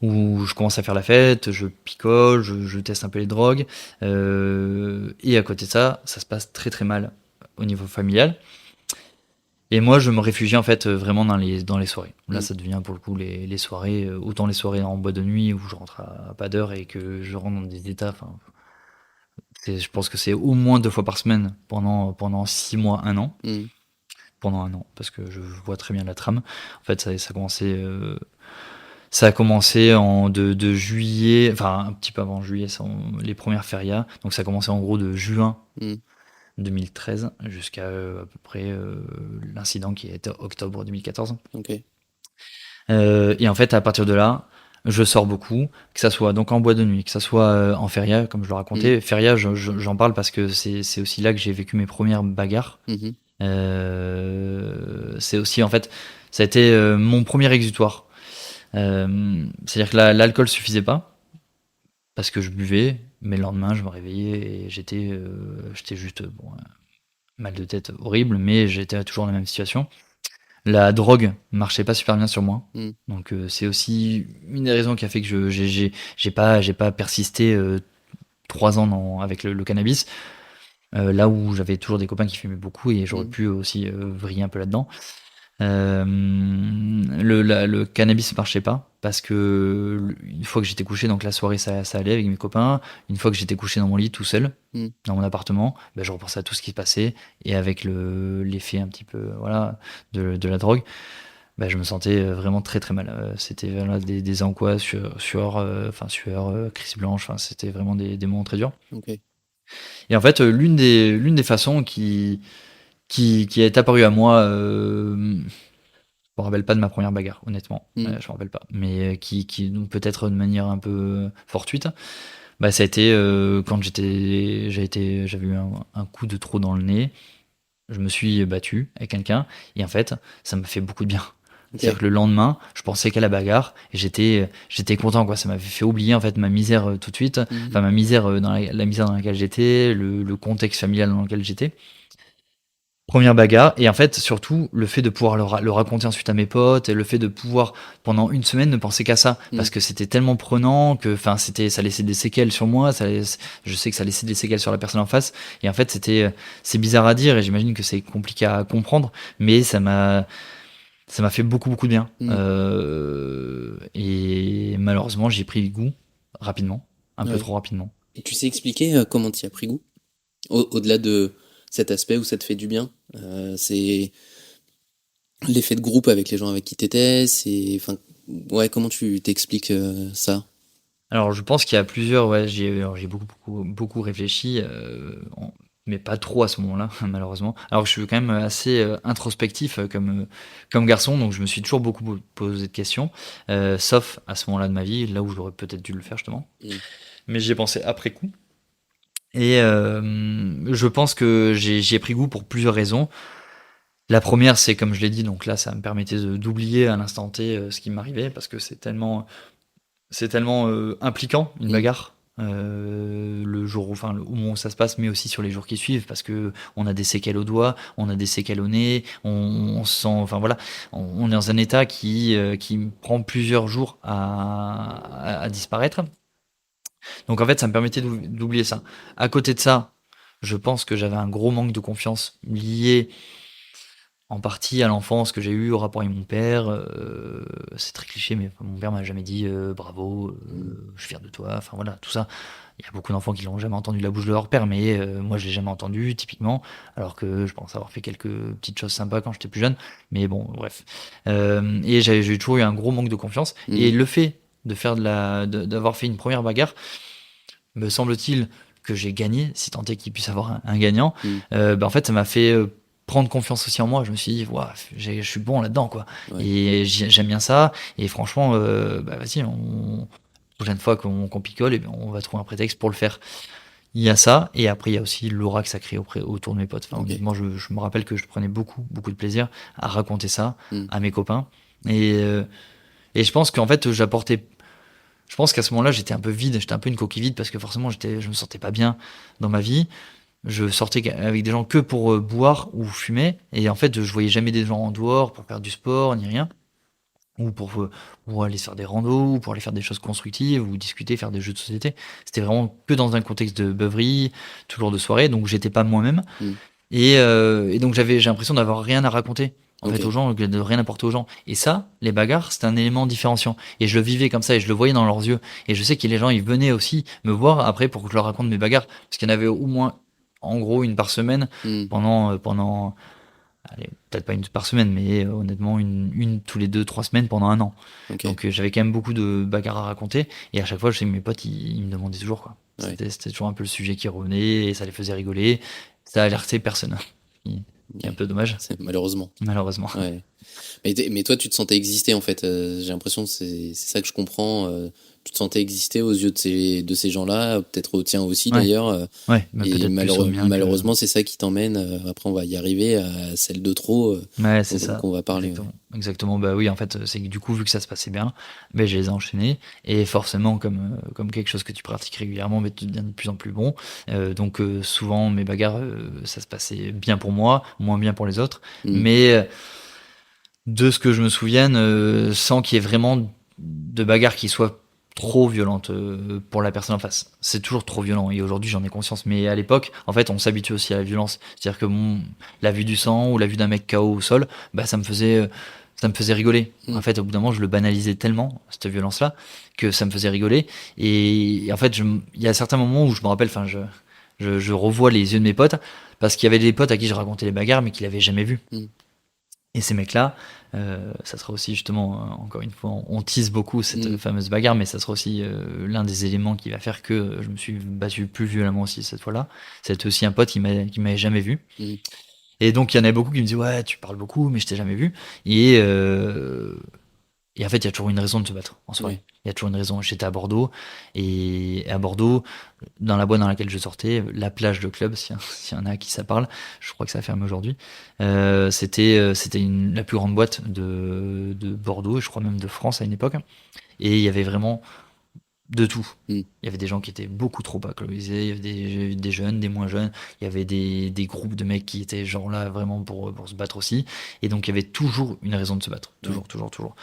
où je commence à faire la fête, je picole, je teste un peu les drogues, et à côté de ça se passe très très mal au niveau familial. Et moi, je me réfugie en fait vraiment dans les soirées. Là, ça devient pour le coup les soirées, autant les soirées en boîte de nuit où je rentre à pas d'heure et que je rentre dans des états. Enfin, je pense que c'est au moins 2 fois par semaine pendant 6 mois, 1 an. Pendant 1 an, parce que je vois très bien la trame. En fait, ça a commencé de juillet, enfin un petit peu avant juillet, les premières férias. Donc ça a commencé en gros de juin 2013 jusqu'à à peu près l'incident qui était octobre 2014. Okay. Et en fait, à partir de là, je sors beaucoup, que ça soit donc en boîte de nuit, que ça soit en feria, comme je le racontais. Feria, j'en parle parce que c'est aussi là que j'ai vécu mes premières bagarres. C'est aussi, en fait, ça a été mon premier exutoire. C'est-à-dire que l'alcool suffisait pas, parce que je buvais, mais le lendemain, je me réveillais et j'étais juste mal de tête horrible, mais j'étais toujours dans la même situation. La drogue marchait pas super bien sur moi, donc c'est aussi une des raisons qui a fait que j'ai pas persisté 3 ans avec le cannabis, là où j'avais toujours des copains qui fumaient beaucoup et j'aurais pu aussi vriller un peu là-dedans. Le cannabis marchait pas parce que une fois que j'étais couché, donc la soirée ça allait avec mes copains. Une fois que j'étais couché dans mon lit tout seul dans mon appartement, je repensais à tout ce qui se passait et avec l'effet un petit peu de la drogue, je me sentais vraiment très très mal. C'était des angoisses, sueur, crise blanche. Enfin, c'était vraiment des moments très durs. Okay. Et en fait, l'une des façons qui est apparu à moi, je me rappelle pas de ma première bagarre, honnêtement, je me rappelle pas, mais qui peut-être de manière un peu fortuite, ça a été quand j'avais eu un coup de trop dans le nez, je me suis battu avec quelqu'un et en fait ça m'a fait beaucoup de bien. Okay. C'est-à-dire que le lendemain, je pensais qu'à la bagarre et j'étais content, quoi. Ça m'avait fait oublier en fait ma misère tout de suite, enfin ma misère dans la misère dans laquelle j'étais, le contexte familial dans lequel j'étais. Première bagarre, et en fait surtout le fait de pouvoir le raconter ensuite à mes potes, et le fait de pouvoir pendant une semaine ne penser qu'à ça, parce que c'était tellement prenant que ça laissait des séquelles sur moi, je sais que ça laissait des séquelles sur la personne en face, et en fait c'est bizarre à dire et j'imagine que c'est compliqué à comprendre, mais ça m'a fait beaucoup de bien. Et malheureusement j'ai pris goût rapidement, un peu trop rapidement. Et tu sais expliquer comment tu y as pris goût au-delà de cet aspect où ça te fait du bien, c'est l'effet de groupe avec les gens avec qui t'étais, comment tu t'expliques ça? Alors, je pense qu'il y a plusieurs. Ouais, j'ai beaucoup réfléchi, mais pas trop à ce moment-là, malheureusement. Alors, je suis quand même assez introspectif comme garçon, donc je me suis toujours beaucoup posé de questions, sauf à ce moment-là de ma vie, là où j'aurais peut-être dû le faire justement. Mais j'y ai pensé après coup. Et je pense que j'y ai pris goût pour plusieurs raisons. La première, c'est comme je l'ai dit, donc là, ça me permettait d'oublier à l'instant T ce qui m'arrivait, parce que c'est tellement impliquant, une bagarre. Le jour au moment où ça se passe, mais aussi sur les jours qui suivent, parce que on a des séquelles au doigt, on a des séquelles au nez, on se sent, enfin voilà, on est dans un état qui prend plusieurs jours à disparaître. Donc en fait, ça me permettait d'oublier ça. À côté de ça, je pense que j'avais un gros manque de confiance lié en partie à l'enfance que j'ai eue au rapport avec mon père. C'est très cliché, mais mon père m'a jamais dit bravo, je suis fier de toi. Enfin voilà, tout ça. Il y a beaucoup d'enfants qui l'ont jamais entendu de la bouche de leur père, mais moi je l'ai jamais entendu typiquement, alors que je pense avoir fait quelques petites choses sympas quand j'étais plus jeune. Mais bon, bref. Et j'ai toujours eu un gros manque de confiance. Et le fait d'avoir fait une première bagarre, me semble-t-il que j'ai gagné, si tant est qu'il puisse avoir un gagnant. En fait, ça m'a fait prendre confiance aussi en moi. Je me suis dit, ouah, je suis bon là-dedans, quoi. Ouais. Et j'aime bien ça. Et franchement, vas-y, prochaine fois qu'on picole, on va trouver un prétexte pour le faire. Il y a ça, et après il y a aussi l'aura que ça crée autour de mes potes. Enfin, honnêtement, je me rappelle que je prenais beaucoup de plaisir à raconter ça à mes copains. Et je pense qu'en fait, je pense qu'à ce moment-là, j'étais un peu vide, j'étais un peu une coquille vide, parce que forcément, je me sentais pas bien dans ma vie. Je sortais avec des gens que pour boire ou fumer, et en fait, je voyais jamais des gens en dehors pour faire du sport, ni rien. Ou pour aller se faire des randos, ou pour aller faire des choses constructives, ou discuter, faire des jeux de société. C'était vraiment que dans un contexte de beuverie, toujours de soirée, donc j'étais pas moi-même. Et donc j'ai l'impression d'avoir rien à raconter en fait aux gens, de rien apporter aux gens. Et ça, les bagarres, c'était un élément différenciant. Et je le vivais comme ça, et je le voyais dans leurs yeux. Et je sais que les gens, ils venaient aussi me voir après pour que je leur raconte mes bagarres, parce qu'il y en avait au moins, en gros, une par semaine pendant allez, peut-être pas une par semaine, mais honnêtement une tous les 2-3 semaines pendant un an. Donc j'avais quand même beaucoup de bagarres à raconter, et à chaque fois, je sais que mes potes, ils me demandaient toujours, quoi. C'était toujours un peu le sujet qui revenait, et ça les faisait rigoler. Ça alertait personne. Qui est un peu dommage. Malheureusement. Ouais. Mais toi, tu te sentais exister, en fait. J'ai l'impression que c'est ça que je comprends. Tu te sentais exister aux yeux de ces gens-là, peut-être aux tiens aussi, d'ailleurs. Ouais, et malheureusement, c'est ça qui t'emmène. Après, on va y arriver à celle de trop. C'est ça. Qu'on va parler. Exactement. Bah oui, en fait, c'est que du coup, vu que ça se passait bien, je les ai enchaînés. Et forcément, comme quelque chose que tu pratiques régulièrement, tu deviens de plus en plus bon. Donc, souvent, mes bagarres, ça se passait bien pour moi, moins bien pour les autres. Mais de ce que je me souvienne, sans qu'il y ait vraiment de bagarre qui soit trop violente pour la personne en face. C'est toujours trop violent, et aujourd'hui j'en ai conscience, mais à l'époque, en fait, on s'habitue aussi à la violence. C'est-à-dire que la vue du sang ou la vue d'un mec KO au sol, ça me faisait rigoler. En fait, au bout d'un moment, je le banalisais tellement, cette violence-là, que ça me faisait rigoler. Et en fait, il y a certains moments où je me rappelle, je revois les yeux de mes potes, parce qu'il y avait des potes à qui je racontais les bagarres, mais qu'ils n'avaient jamais vu. Et ces mecs-là, ça sera aussi justement, encore une fois, on tease beaucoup cette fameuse bagarre, mais ça sera aussi l'un des éléments qui va faire que je me suis battu plus violemment aussi cette fois-là. C'était aussi un pote qui m'avait jamais vu. Et donc il y en avait beaucoup qui me disaient, ouais, tu parles beaucoup, mais je t'ai jamais vu. Et en fait, il y a toujours une raison de se battre en soirée. Il y a toujours une raison. J'étais à Bordeaux, et à Bordeaux, dans la boîte dans laquelle je sortais, la plage de club, s'il y en a à qui ça parle, je crois que ça a fermé aujourd'hui, c'était la plus grande boîte de Bordeaux, et je crois même de France à une époque. Et il y avait vraiment de tout. Il y avait des gens qui étaient beaucoup trop alcoolisés, il y avait des jeunes, des moins jeunes, il y avait des groupes de mecs qui étaient genre là vraiment pour se battre aussi. Et donc il y avait toujours une raison de se battre. Toujours.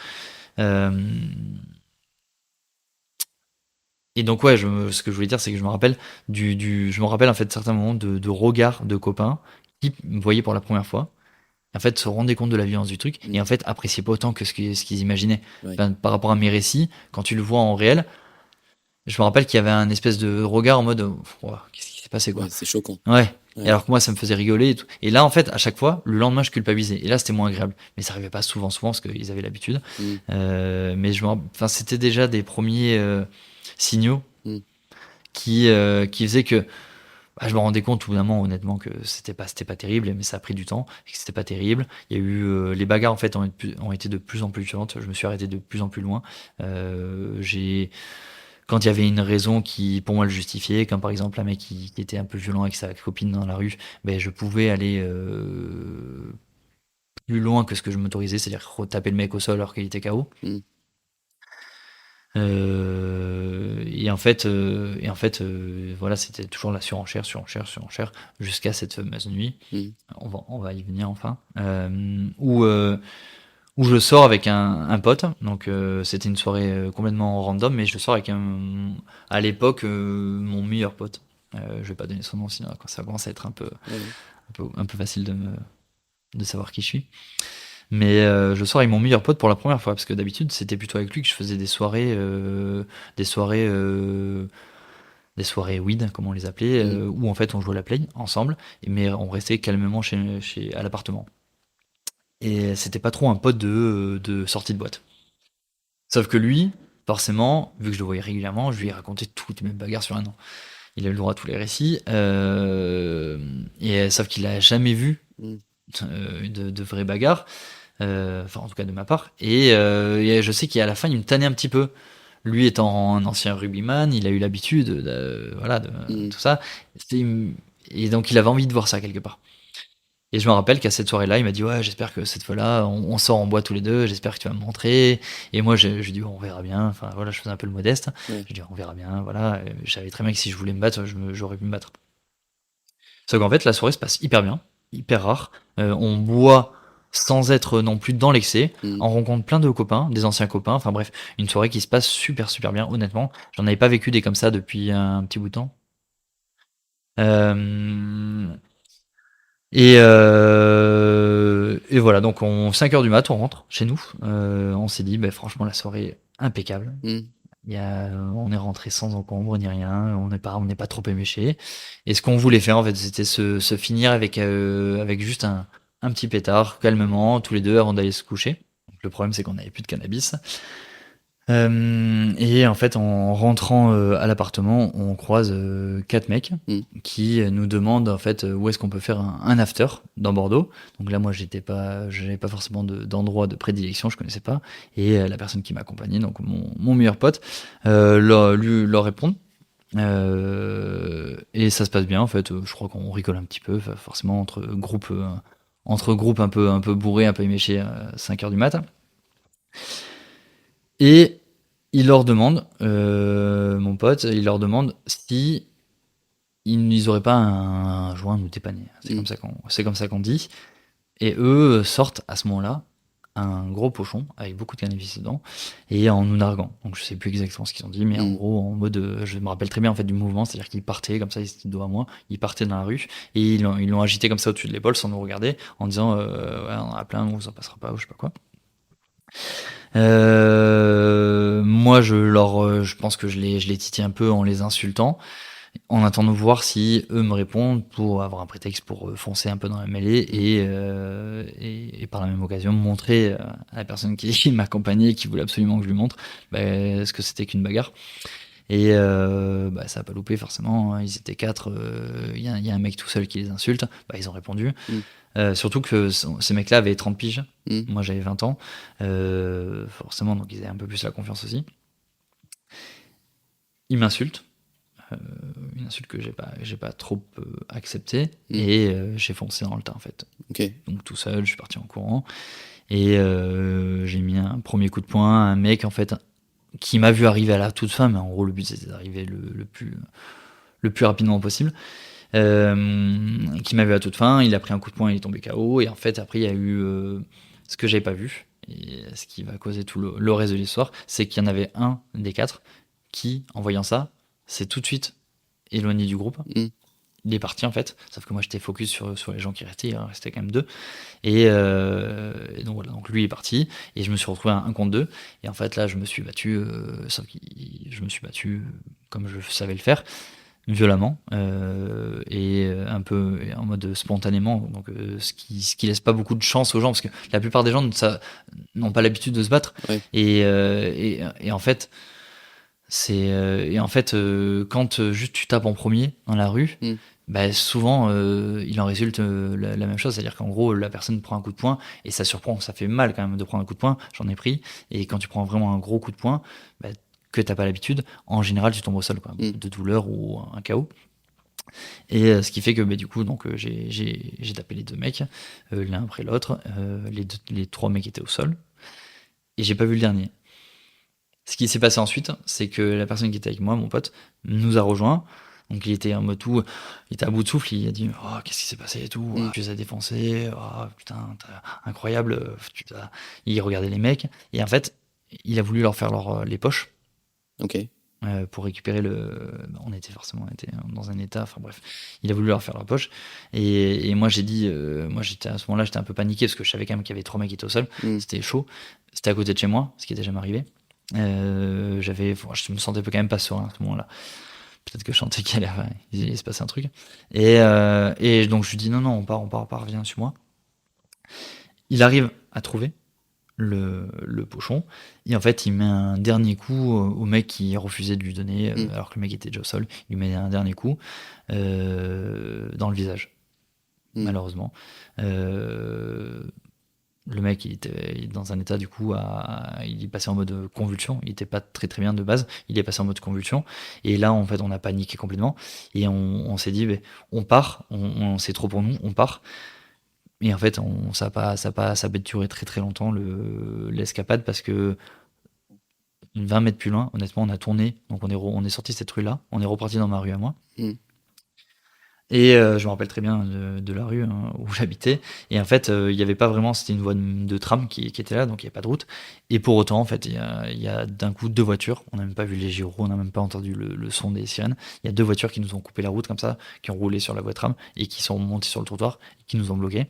Et donc ce que je voulais dire, c'est que je me rappelle en fait certains moments de regards de copains qui me voyaient pour la première fois, en fait se rendaient compte de la violence du truc, et en fait appréciaient pas autant que ce qu'ils imaginaient. Par rapport à mes récits, quand tu le vois en réel, je me rappelle qu'il y avait un espèce de regard en mode qu'est-ce qui s'est passé, quoi. C'est choquant. Et alors que moi, ça me faisait rigoler et tout. Et là, en fait, à chaque fois, le lendemain, je culpabilisais. Et là, c'était moins agréable. Mais ça arrivait pas souvent, parce qu'ils avaient l'habitude. Mais c'était déjà des premiers signaux qui faisaient que je me rendais compte tout d'un honnêtement que c'était pas terrible, mais ça a pris du temps et que c'était pas terrible. Il y a eu les bagarres en fait ont été de plus en plus violentes. Je me suis arrêté de plus en plus loin. Quand il y avait une raison qui pour moi le justifiait, comme par exemple un mec qui était un peu violent avec sa copine dans la rue, je pouvais aller plus loin que ce que je m'autorisais, c'est-à-dire retaper le mec au sol alors qu'il était KO. Et en fait, voilà, c'était toujours la surenchère jusqu'à cette fameuse nuit. On va y venir enfin. Où je sors avec un pote. Donc c'était une soirée complètement random, mais je sors avec à l'époque mon meilleur pote. Je vais pas donner son nom sinon quand ça commence à être un peu facile de savoir qui je suis. Mais je sors avec mon meilleur pote pour la première fois parce que d'habitude c'était plutôt avec lui que je faisais des soirées weed comme on les appelait, où en fait on jouait à la play ensemble, mais on restait calmement à l'appartement. Et c'était pas trop un pote de sortie de boîte. Sauf que lui, forcément, vu que je le voyais régulièrement, je lui ai raconté toutes mes bagarres sur un an. Il a eu le droit à tous les récits, sauf qu'il a jamais vu de vraies bagarres. Enfin en tout cas de ma part, et je sais qu'à la fin il me tannait un petit peu, lui étant un ancien rugbyman, il a eu l'habitude de tout ça, et donc il avait envie de voir ça quelque part. Et je me rappelle qu'à cette soirée-là il m'a dit ouais, j'espère que cette fois-là on sort en boîte tous les deux, j'espère que tu vas me montrer. Et moi je dis on verra bien, enfin voilà, je faisais un peu le modeste. Je dis on verra bien, voilà, je savais très bien que si je voulais me battre j'aurais pu me battre. Sauf qu'en fait la soirée se passe hyper bien, hyper rare, on boit sans être non plus dans l'excès, on rencontre plein de copains, des anciens copains, enfin bref, une soirée qui se passe super super bien, honnêtement. J'en avais pas vécu des comme ça depuis un petit bout de temps. Et voilà, donc 5h du mat, on rentre chez nous. On s'est dit, franchement, la soirée est impeccable. On est rentré sans encombre ni rien, on n'est pas trop éméché. Et ce qu'on voulait faire, en fait, c'était se finir avec juste un petit pétard, calmement, tous les deux, avant d'aller se coucher. Donc, le problème, c'est qu'on n'avait plus de cannabis. Et en fait, en rentrant à l'appartement, on croise 4 mecs qui nous demandent en fait où est-ce qu'on peut faire un after dans Bordeaux. Donc là, moi, j'avais pas forcément d'endroit de prédilection, je connaissais pas. Et la personne qui m'accompagnait, donc mon meilleur pote, leur répond. Et ça se passe bien en fait. Je crois qu'on rigole un petit peu, forcément entre groupes un peu bourrés, un peu éméchés à 5h du matin. Et il leur demande, mon pote, il leur demande si ils auraient pas un joint à nous dépanner. C'est comme ça qu'on dit. Et eux sortent à ce moment-là un gros pochon avec beaucoup de cannabis dedans et en nous narguant. Donc je sais plus exactement ce qu'ils ont dit, mais en gros en mode, je me rappelle très bien en fait du mouvement, c'est-à-dire qu'ils partaient comme ça, ils étaient dos à moi, ils partaient dans la rue et ils l'ont agité comme ça au-dessus de l'épaule sans nous regarder en disant ouais, on en a plein, on vous en passera pas ou je sais pas quoi. Moi je pense que je les titille un peu en les insultant, en attendant de voir si eux me répondent pour avoir un prétexte pour foncer un peu dans la mêlée et par la même occasion montrer à la personne qui m'accompagnait, qui voulait absolument que je lui montre ce que c'était qu'une bagarre. Et ça a pas loupé forcément, ils étaient 4, il y a un mec tout seul qui les insulte, ils ont répondu. Surtout que ces mecs-là avaient 30 piges, moi j'avais 20 ans, forcément, donc ils avaient un peu plus la confiance aussi. Ils m'insultent, une insulte que j'ai pas trop acceptée, et j'ai foncé dans le tas en fait. Donc tout seul, je suis parti en courant, et j'ai mis un premier coup de poing à un mec en fait qui m'a vu arriver à la toute fin, mais en gros le but c'était d'arriver le plus rapidement possible. Qui m'a vu à toute fin, il a pris un coup de poing, il est tombé KO, et en fait après il y a eu ce que j'avais pas vu, et ce qui va causer tout le reste de l'histoire, c'est qu'il y en avait un des 4 qui, en voyant ça, s'est tout de suite éloigné du groupe. Il est parti en fait, sauf que moi j'étais focus sur les gens qui restaient, il en restait quand même 2, et donc voilà, donc lui est parti, et je me suis retrouvé à 1 contre 2, et en fait là je me suis battu, sauf que je me suis battu comme je savais le faire, violemment, et un peu en mode spontanément, donc ce qui laisse pas beaucoup de chance aux gens, parce que la plupart des gens n'ont pas l'habitude de se battre, et en fait Et en fait, quand juste tu tapes en premier dans la rue, bah, souvent il en résulte la même chose, c'est-à-dire qu'en gros la personne prend un coup de poing et ça surprend, ça fait mal quand même de prendre un coup de poing, j'en ai pris, et quand tu prends vraiment un gros coup de poing, bah, que t'as pas l'habitude, en général tu tombes au sol, quoi, de douleur ou un KO. Et ce qui fait que du coup donc j'ai tapé les deux mecs, l'un après l'autre, les trois mecs étaient au sol et j'ai pas vu le dernier. Ce qui s'est passé ensuite, c'est que la personne qui était avec moi, mon pote, nous a rejoint. Donc il était en mode tout, il était à bout de souffle, il a dit oh, qu'est-ce qui s'est passé et tout, tu les as défoncés, oh, putain, incroyable, il regardait les mecs, et en fait, il a voulu leur faire les poches. Ok. Pour récupérer on était dans un état, enfin bref, il a voulu leur faire leur poche, et moi j'ai dit, moi j'étais à ce moment-là, j'étais un peu paniqué parce que je savais quand même qu'il y avait 3 mecs qui étaient au sol, c'était chaud, c'était à côté de chez moi, ce qui était jamais arrivé. Je me sentais quand même pas serein à ce moment-là. Peut-être que je sentais qu'il allait se passer un truc. Et donc je lui dis non, on part, viens sur moi. Il arrive à trouver le pochon, et en fait il met un dernier coup au mec qui refusait de lui donner, alors que le mec était déjà au sol, il lui met un dernier coup dans le visage, malheureusement. Le mec il était dans un état, du coup il est passé en mode convulsion, il était pas très très bien de base, il est passé en mode convulsion, et là en fait on a paniqué complètement, et on s'est dit on part, c'est trop pour nous, on part. Et en fait ça a pas duré très très longtemps l'escapade, parce que 20 mètres plus loin, honnêtement, on a tourné, donc on est sorti de cette rue là, on est reparti dans ma rue à moi. Et je me rappelle très bien de la rue où j'habitais. Et en fait, il n'y avait pas vraiment, c'était une voie de tram qui était là, donc il n'y avait pas de route. Et pour autant, en fait, il y a d'un coup 2 voitures. On n'a même pas vu les gyros, on n'a même pas entendu le son des sirènes. Il y a 2 voitures qui nous ont coupé la route comme ça, qui ont roulé sur la voie de tram et qui sont montées sur le trottoir et qui nous ont bloqués.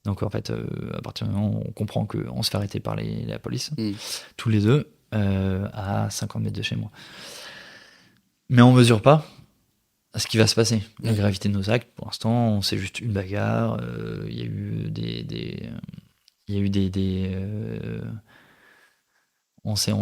Donc en fait, à partir du moment où on comprend qu'on se fait arrêter par la police, tous les deux, à 50 mètres de chez moi. Mais on mesure pas ce qui va se passer, la gravité de nos actes. Pour l'instant, c'est juste une bagarre. Il y a eu on s'est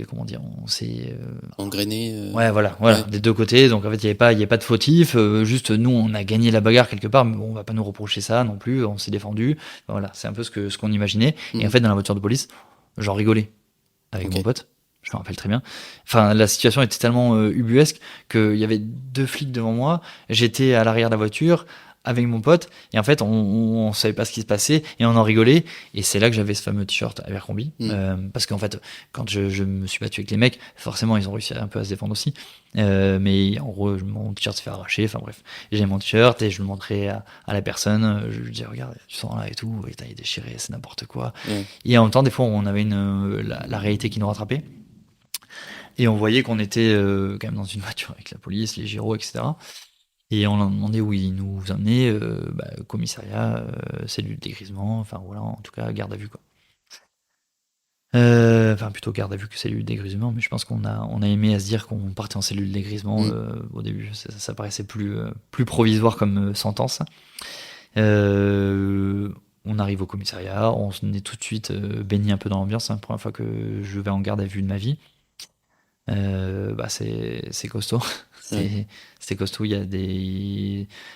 comment dire, on s'est engrainé. Ouais, voilà, des deux côtés. Donc en fait, il y avait pas de fautif. Juste nous, on a gagné la bagarre quelque part, mais bon, on va pas nous reprocher ça non plus. On s'est défendu. Voilà, c'est un peu ce qu'on imaginait. Et en fait, dans la voiture de police, j'en rigolais avec mon pote. Je me rappelle très bien. Enfin, la situation était tellement ubuesque qu'il y avait 2 flics devant moi. J'étais à l'arrière de la voiture avec mon pote, et en fait, on savait pas ce qui se passait, et on en rigolait. Et c'est là que j'avais ce fameux t-shirt Abercrombie, parce qu'en fait, quand je me suis battu avec les mecs, forcément, ils ont réussi un peu à se défendre aussi. Mais en gros, mon t-shirt s'est fait arracher. Enfin bref, j'ai mon t-shirt et je le montrais à la personne. Je lui dis regarde, tu sens là et tout, et il est déchiré, c'est n'importe quoi. Et en même temps, des fois, on avait la réalité qui nous rattrapait. Et on voyait qu'on était quand même dans une voiture avec la police, les gyros, etc. Et on leur demandait où ils nous amenaient, commissariat, cellule de dégrisement, enfin voilà, en tout cas garde à vue, quoi. Enfin plutôt garde à vue que cellule de dégrisement, mais je pense qu'on a aimé à se dire qu'on partait en cellule de dégrisement au début. Ça paraissait plus provisoire comme sentence. On arrive au commissariat, on est tout de suite baigné un peu dans l'ambiance, première fois que je vais en garde à vue de ma vie. C'est costaud. C'est costaud. Il y a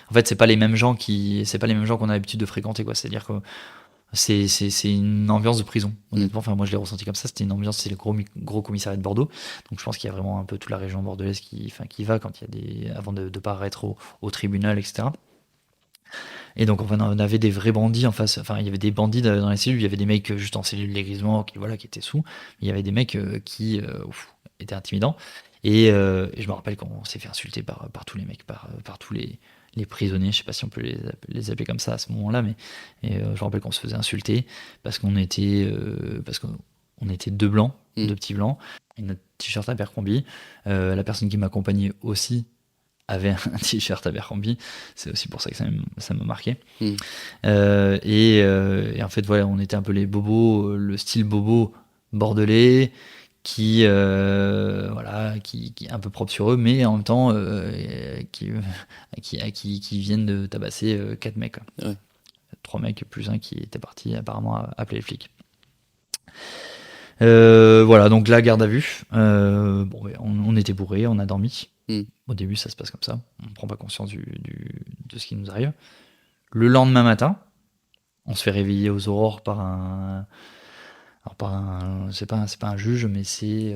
en fait, c'est pas les mêmes gens qu'on a l'habitude de fréquenter, quoi. C'est-à-dire que c'est une ambiance de prison. Honnêtement, enfin, moi je l'ai ressenti comme ça. C'était une ambiance, c'est le gros commissariat de Bordeaux. Donc je pense qu'il y a vraiment un peu toute la région bordelaise qui va quand il y a avant de paraître au tribunal, etc. Et donc enfin, on avait des vrais bandits en face. Enfin, il y avait des bandits dans les cellules. Il y avait des mecs juste en cellule de dégrisement qui étaient sous. Il y avait des mecs qui étaient intimidants. Et je me rappelle qu'on s'est fait insulter par tous les mecs, par tous les prisonniers. Je sais pas si on peut les appeler comme ça à ce moment-là, mais je me rappelle qu'on se faisait insulter parce qu'on était 2 blancs, 2 petits blancs, et notre t-shirt Abercrombie. La personne qui m'accompagnait aussi avait un t-shirt Abercrombie. C'est aussi pour ça que ça m'a marqué. Et en fait, voilà, on était un peu les bobos, le style bobo bordelais, qui est un peu propre sur eux, mais en même temps qui viennent de tabasser 4 mecs, quoi. 3 mecs plus un qui était parti apparemment appeler les flics. Voilà, donc la garde à vue. On était bourrés, on a dormi. Au début, ça se passe comme ça. On ne prend pas conscience de ce qui nous arrive. Le lendemain matin, on se fait réveiller aux aurores par un. Alors c'est pas un juge, mais c'est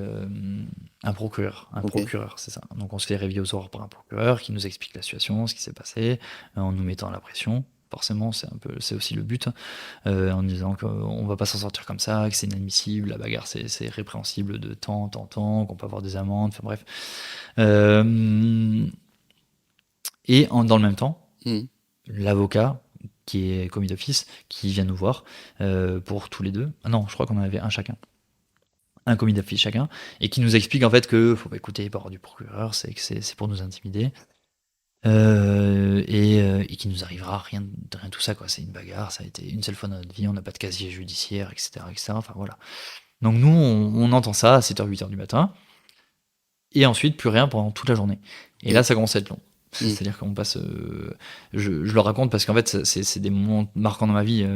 un procureur. Procureur, c'est ça. Donc on se fait réveiller aux aurores par un procureur qui nous explique la situation, ce qui s'est passé, en nous mettant la pression. Forcément, c'est aussi le but, en disant qu'on va pas s'en sortir comme ça, que c'est inadmissible, la bagarre c'est répréhensible de temps, qu'on peut avoir des amendes, enfin bref. Et dans le même temps, l'avocat qui est commis d'office, qui vient nous voir pour tous les deux. Ah non, je crois qu'on en avait un chacun. Un commis d'office chacun, et qui nous explique en fait que faut pas écouter les paroles du procureur, c'est pour nous intimider. Et qui nous arrivera rien de tout ça, quoi. C'est une bagarre, ça a été une seule fois dans notre vie, on n'a pas de casier judiciaire, etc. Enfin voilà. Donc nous, on entend ça à 7h, 8h du matin, et ensuite plus rien pendant toute la journée. Et là, ça commence à être long. C'est-à-dire qu'on passe. Je le raconte parce qu'en fait, c'est des moments marquants dans ma vie.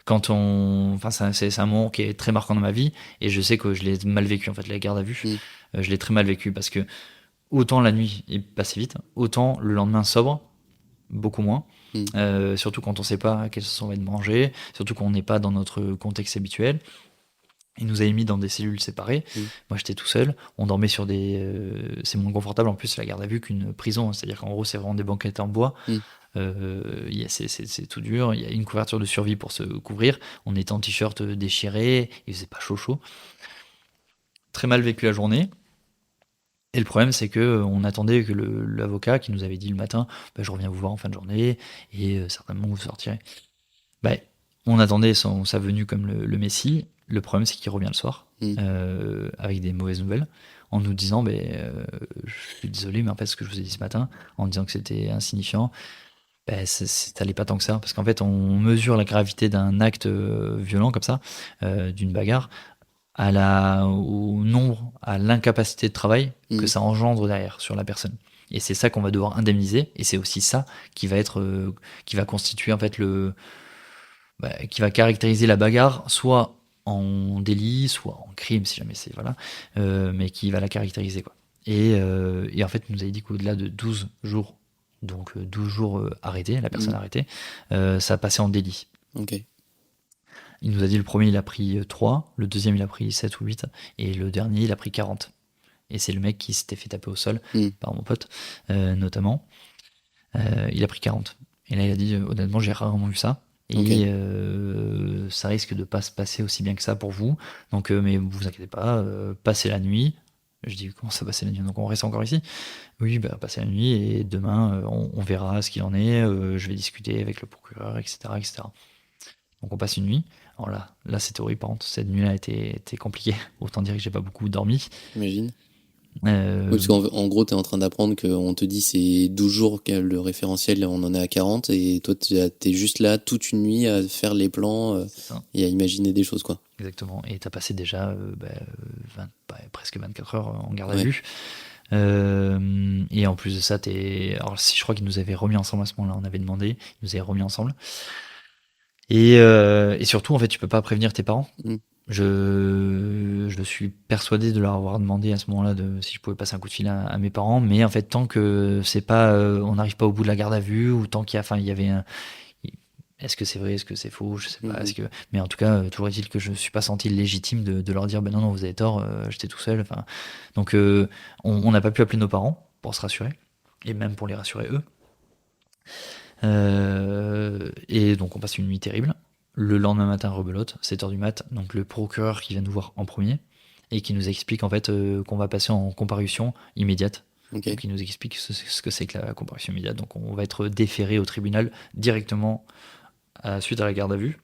C'est un moment qui est très marquant dans ma vie, et je sais que je l'ai mal vécu, en fait, la garde à vue. Je l'ai très mal vécu parce que autant la nuit est passée vite, autant le lendemain sobre, beaucoup moins. Surtout quand on sait pas quelle sauce on va être mangé, surtout qu'on n'est pas dans notre contexte habituel. Ils nous avaient mis dans des cellules séparées. Moi, j'étais tout seul. On dormait sur c'est moins confortable en plus la garde à vue qu'une prison. C'est-à-dire qu'en gros, c'est vraiment des banquettes en bois. C'est tout dur. Il y a une couverture de survie pour se couvrir. On était en t-shirt déchiré. Il faisait pas chaud. Très mal vécu la journée. Et le problème, c'est que on attendait que l'avocat qui nous avait dit le matin, je reviens vous voir en fin de journée et certainement vous sortirez. On attendait sa venue comme le Messie. Le problème, c'est qu'il revient le soir avec des mauvaises nouvelles, en nous disant je suis désolé, mais en fait, ce que je vous ai dit ce matin, en disant que c'était insignifiant, ça n'allait pas tant que ça, parce qu'en fait, on mesure la gravité d'un acte violent comme ça, d'une bagarre, au nombre, à l'incapacité de travail que ça engendre derrière sur la personne. Et c'est ça qu'on va devoir indemniser, et c'est aussi ça qui va constituer en fait qui va caractériser la bagarre, soit en délit, soit en crime, si jamais c'est mais qui va la caractériser, quoi. Et en fait, il nous avait dit qu'au-delà de 12 jours, donc 12 jours arrêtés, la personne arrêtée, ça passait en délit. Okay. Il nous a dit le premier il a pris 3, le deuxième il a pris 7 ou 8, et le dernier il a pris 40. Et c'est le mec qui s'était fait taper au sol par mon pote, notamment. Il a pris 40. Et là il a dit honnêtement j'ai rarement vu ça. Et ça risque de pas se passer aussi bien que ça pour vous. Donc, mais vous inquiétez pas, passez la nuit. Je dis comment ça passer la nuit? Donc on reste encore ici. Oui, passez la nuit et demain on verra ce qu'il en est. Je vais discuter avec le procureur, etc., etc. Donc on passe une nuit. Alors là c'était horrible. Par contre, cette nuit-là a été compliquée. Autant dire que j'ai pas beaucoup dormi. J'imagine. Oui, parce qu'en gros, tu es en train d'apprendre qu'on te dit c'est 12 jours que le référentiel, on en est à 40, et toi, tu es juste là toute une nuit à faire les plans et à imaginer des choses, quoi. Exactement. Et tu as passé déjà presque 24 heures en garde à vue. Et en plus de ça, alors si je crois qu'ils nous avaient remis ensemble à ce moment-là, on avait demandé, ils nous avaient remis ensemble. Et surtout, en fait, tu peux pas prévenir tes parents. Je suis persuadé de leur avoir demandé à ce moment-là si je pouvais passer un coup de fil à mes parents, mais en fait tant que c'est pas on n'arrive pas au bout de la garde à vue, ou tant qu'il y avait est-ce que c'est vrai, est-ce que c'est faux, je sais pas, mais en tout cas toujours est-il que je suis pas senti légitime de leur dire non vous avez tort, j'étais tout seul, donc on n'a pas pu appeler nos parents pour se rassurer, et même pour les rassurer eux, et donc on passe une nuit terrible. Le lendemain matin, rebelote, 7h du mat, donc le procureur qui vient nous voir en premier et qui nous explique en fait qu'on va passer en comparution immédiate. Okay. Donc il nous explique ce que c'est que la comparution immédiate. Donc on va être déféré au tribunal directement suite à la garde à vue,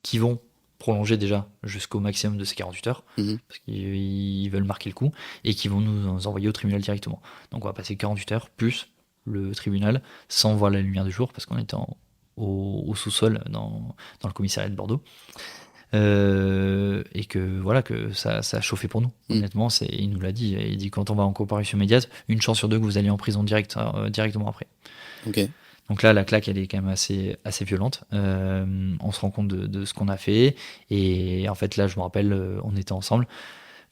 qui vont prolonger déjà jusqu'au maximum de ces 48 heures, parce qu'ils veulent marquer le coup, et qui vont nous envoyer au tribunal directement. Donc on va passer 48 heures plus le tribunal sans voir la lumière du jour, parce qu'on était au sous-sol dans le commissariat de Bordeaux, et que ça a chauffé pour nous. Honnêtement, il nous l'a dit. Il dit quand on va en comparution immédiate, une chance sur deux que vous allez en prison directement après. Okay. Donc là, la claque, elle est quand même assez violente. On se rend compte de ce qu'on a fait. Et en fait, là, je me rappelle, on était ensemble.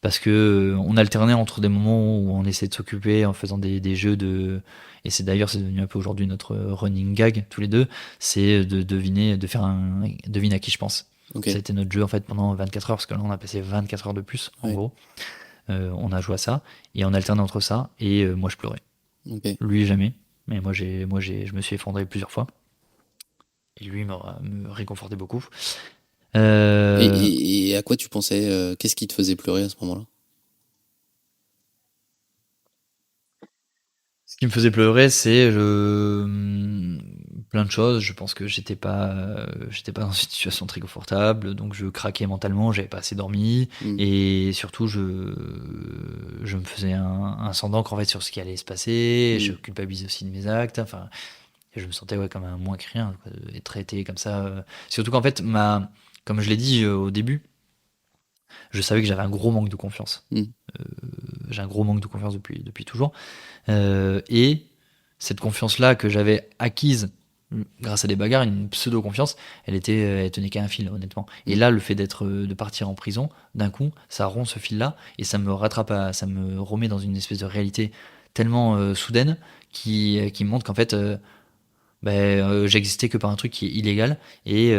Parce que on alternait entre des moments où on essaie de s'occuper en faisant des jeux de... Et c'est devenu un peu aujourd'hui notre running gag, tous les deux. C'est de deviner, de faire devine à qui je pense. Ok. Ça a été notre jeu, en fait, pendant 24 heures. Parce que là, on a passé 24 heures de plus, en gros. On a joué à ça. Et on alternait entre ça. Et moi, je pleurais. Ok. Lui, jamais. Mais moi, je me suis effondré plusieurs fois. Et lui me réconfortait beaucoup. Et à quoi tu pensais qu'est-ce qui te faisait pleurer à ce moment-là? Ce qui me faisait pleurer, c'est plein de choses. Je pense que j'étais pas dans une situation très confortable, donc je craquais mentalement, j'avais pas assez dormi, et surtout je me faisais un sang d'encre en fait sur ce qui allait se passer. Je culpabilisais aussi de mes actes. Enfin, et je me sentais comme un moins que rien, quoi, être traité comme ça. Surtout qu'en fait, comme je l'ai dit au début, je savais que j'avais un gros manque de confiance. J'ai un gros manque de confiance depuis toujours. Et cette confiance-là que j'avais acquise grâce à des bagarres, une pseudo-confiance, elle tenait qu'à un fil, honnêtement. Et là, le fait de partir en prison, d'un coup, ça rompt ce fil-là et ça me rattrape, ça me remet dans une espèce de réalité tellement soudaine qui me montre qu'en fait, j'existais que par un truc qui est illégal et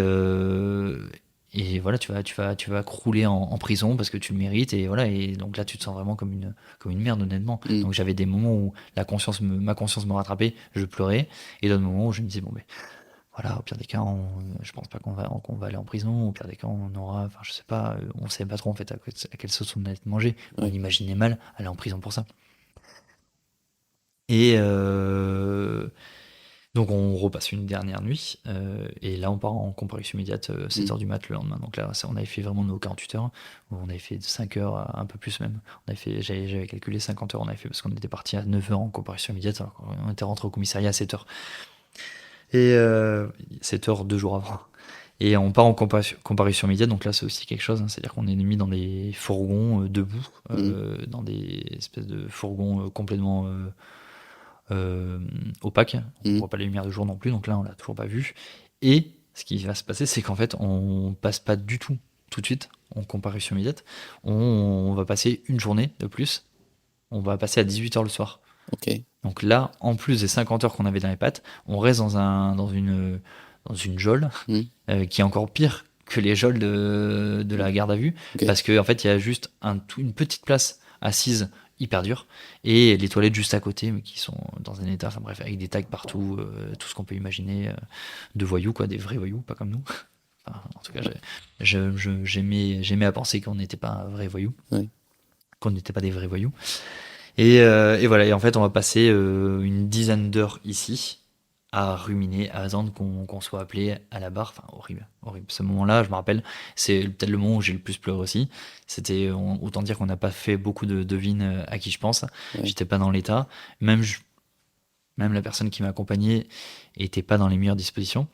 voilà, tu vas crouler en prison parce que tu le mérites et voilà, et donc là tu te sens vraiment comme une merde, honnêtement. Donc j'avais des moments où ma conscience me rattrapait, je pleurais, et d'autres moments où je me disais bon mais voilà, au pire des cas, je pense pas qu'on va aller en prison, au pire des cas on aura, enfin je sais pas, on savait pas trop en fait à quelle sauce on allait manger, on imaginait mal aller en prison pour ça. Et donc on repasse une dernière nuit, et là on part en comparution immédiate, 7h du mat le lendemain. Donc là on avait fait vraiment nos 48 heures, on avait fait 5 heures, un peu plus même. J'avais calculé 50 heures, on avait fait parce qu'on était parti à 9h en comparution immédiate, alors qu'on était rentré au commissariat à 7h. Et 7 heures 2 jours avant. Et on part en comparution immédiate, donc là c'est aussi quelque chose, hein, c'est-à-dire qu'on est mis dans des fourgons debout, dans des espèces de fourgons complètement opaque, on voit pas les lumières de jour non plus, donc là on l'a toujours pas vu. Et ce qui va se passer, c'est qu'en fait on passe pas du tout de suite en comparution immédiate, on va passer une journée de plus, on va passer à 18h le soir. Okay. Donc là, en plus des 50 heures qu'on avait dans les pattes, on reste dans une geôle qui est encore pire que les geôles de la garde à vue, parce qu'en fait il y a juste une petite place assise hyper dur, et les toilettes juste à côté, mais qui sont dans un état, enfin bref, avec des tags partout, tout ce qu'on peut imaginer, de voyous, quoi, des vrais voyous, pas comme nous. Enfin, en tout cas, j'aimais à penser qu'on n'était pas un vrai voyou, qu'on n'était pas des vrais voyous. Et voilà, et en fait, on va passer une dizaine d'heures ici, à ruminer, à attendre qu'on soit appelé à la barre. Enfin, horrible. Ce moment-là, je me rappelle, c'est peut-être le moment où j'ai le plus pleuré aussi. C'était, autant dire qu'on n'a pas fait beaucoup de devines à qui je pense. J'étais pas dans l'état. Même la personne qui m'a accompagné était pas dans les meilleures dispositions.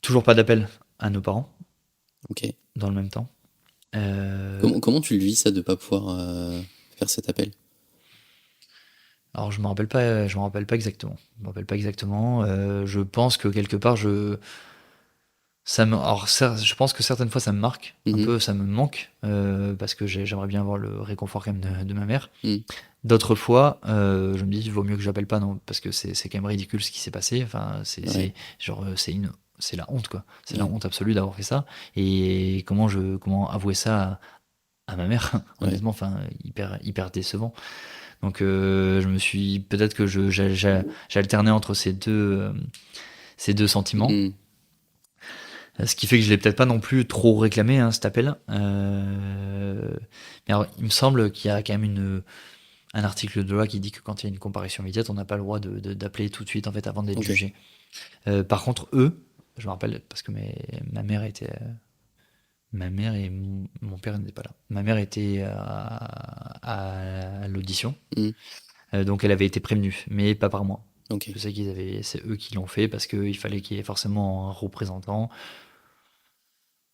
Toujours pas d'appel à nos parents. Dans le même temps. Comment tu le vis, ça, de pas pouvoir faire cet appel? Alors je me rappelle pas exactement. Je pense que quelque part je pense que certaines fois ça me marque un peu, ça me manque parce que j'aimerais bien avoir le réconfort quand même de ma mère. D'autres fois, je me dis il vaut mieux que j'appelle pas, non, parce que c'est quand même ridicule ce qui s'est passé. Enfin c'est la honte, quoi. C'est la honte absolue d'avoir fait ça. Et comment avouer ça à ma mère, honnêtement, enfin hyper décevant. Donc peut-être que j'alternais entre ces deux sentiments. Ce qui fait que je l'ai peut-être pas non plus trop réclamé, hein, cet appel. Mais alors, il me semble qu'il y a quand même un article de loi qui dit que quand il y a une comparution immédiate, on n'a pas le droit d'appeler tout de suite, en fait, avant d'être jugé. Par contre, eux, je me rappelle, parce que ma mère était... Ma mère et mon père n'étaient pas là. Ma mère était à l'audition, donc elle avait été prévenue, mais pas par moi. Je sais c'est eux qui l'ont fait parce qu'il fallait qu'il y ait forcément un représentant.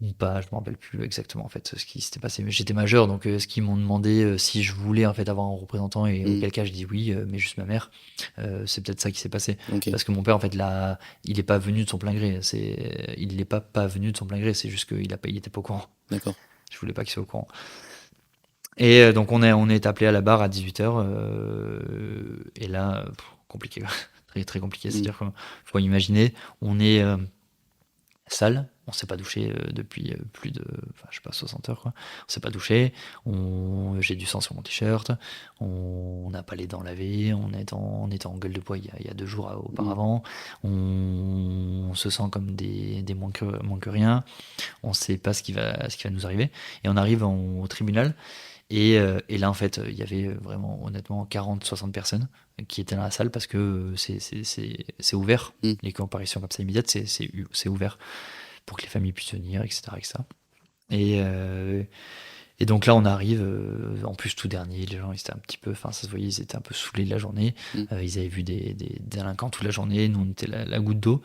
ou pas, je me rappelle plus exactement en fait ce qui s'était passé. Mais j'étais majeur, donc ce qu'ils m'ont demandé si je voulais en fait avoir un représentant, et auquel cas je dis oui, mais juste ma mère. C'est peut-être ça qui s'est passé. Ok. Parce que mon père en fait là, il est pas venu de son plein gré. Il n'est pas venu de son plein gré. C'est juste qu'il était pas au courant. D'accord. Je voulais pas qu'il soit au courant. Et donc on est appelé à la barre à 18h. Et là, compliqué. Très, très compliqué. C'est-à-dire qu'il faut imaginer, on est sale, on s'est pas douché depuis plus de, je sais pas, 60 heures, quoi. On s'est pas douché, j'ai du sang sur mon t-shirt, on n'a pas les dents lavées, on était en gueule de bois il y a 2 jours auparavant, on se sent comme des moins que rien, on sait pas ce qui va nous arriver, et on arrive au tribunal. Et là, en fait, il y avait vraiment, honnêtement, 40-60 personnes qui étaient dans la salle, parce que c'est ouvert. Les comparutions comme ça immédiates, c'est ouvert pour que les familles puissent venir, etc. Et donc là, on arrive, en plus tout dernier, les gens, ils étaient un petit peu, ça se voyait, ils étaient un peu saoulés de la journée. Ils avaient vu des délinquants toute la journée, nous, on était la goutte d'eau.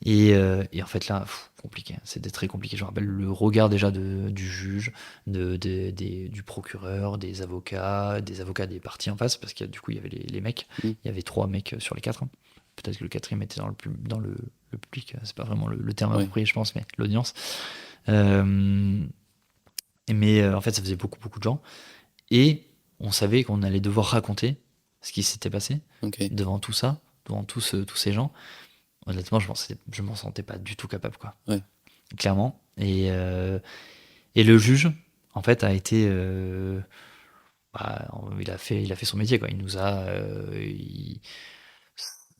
Et en fait là, compliqué, c'était très compliqué. Je me rappelle le regard déjà du juge, du procureur, des avocats des parties en face, parce qu'il du coup il y avait les mecs, il y avait 3 mecs sur les 4. Peut-être que le 4e était dans le public, c'est pas vraiment le terme approprié, je pense, mais l'audience. Mais en fait ça faisait beaucoup de gens, et on savait qu'on allait devoir raconter ce qui s'était passé devant tout ça, devant tous ces gens. Honnêtement, je m'en sentais pas du tout capable, quoi. Ouais. Clairement. Et le juge, en fait, a été, il a fait son métier, quoi.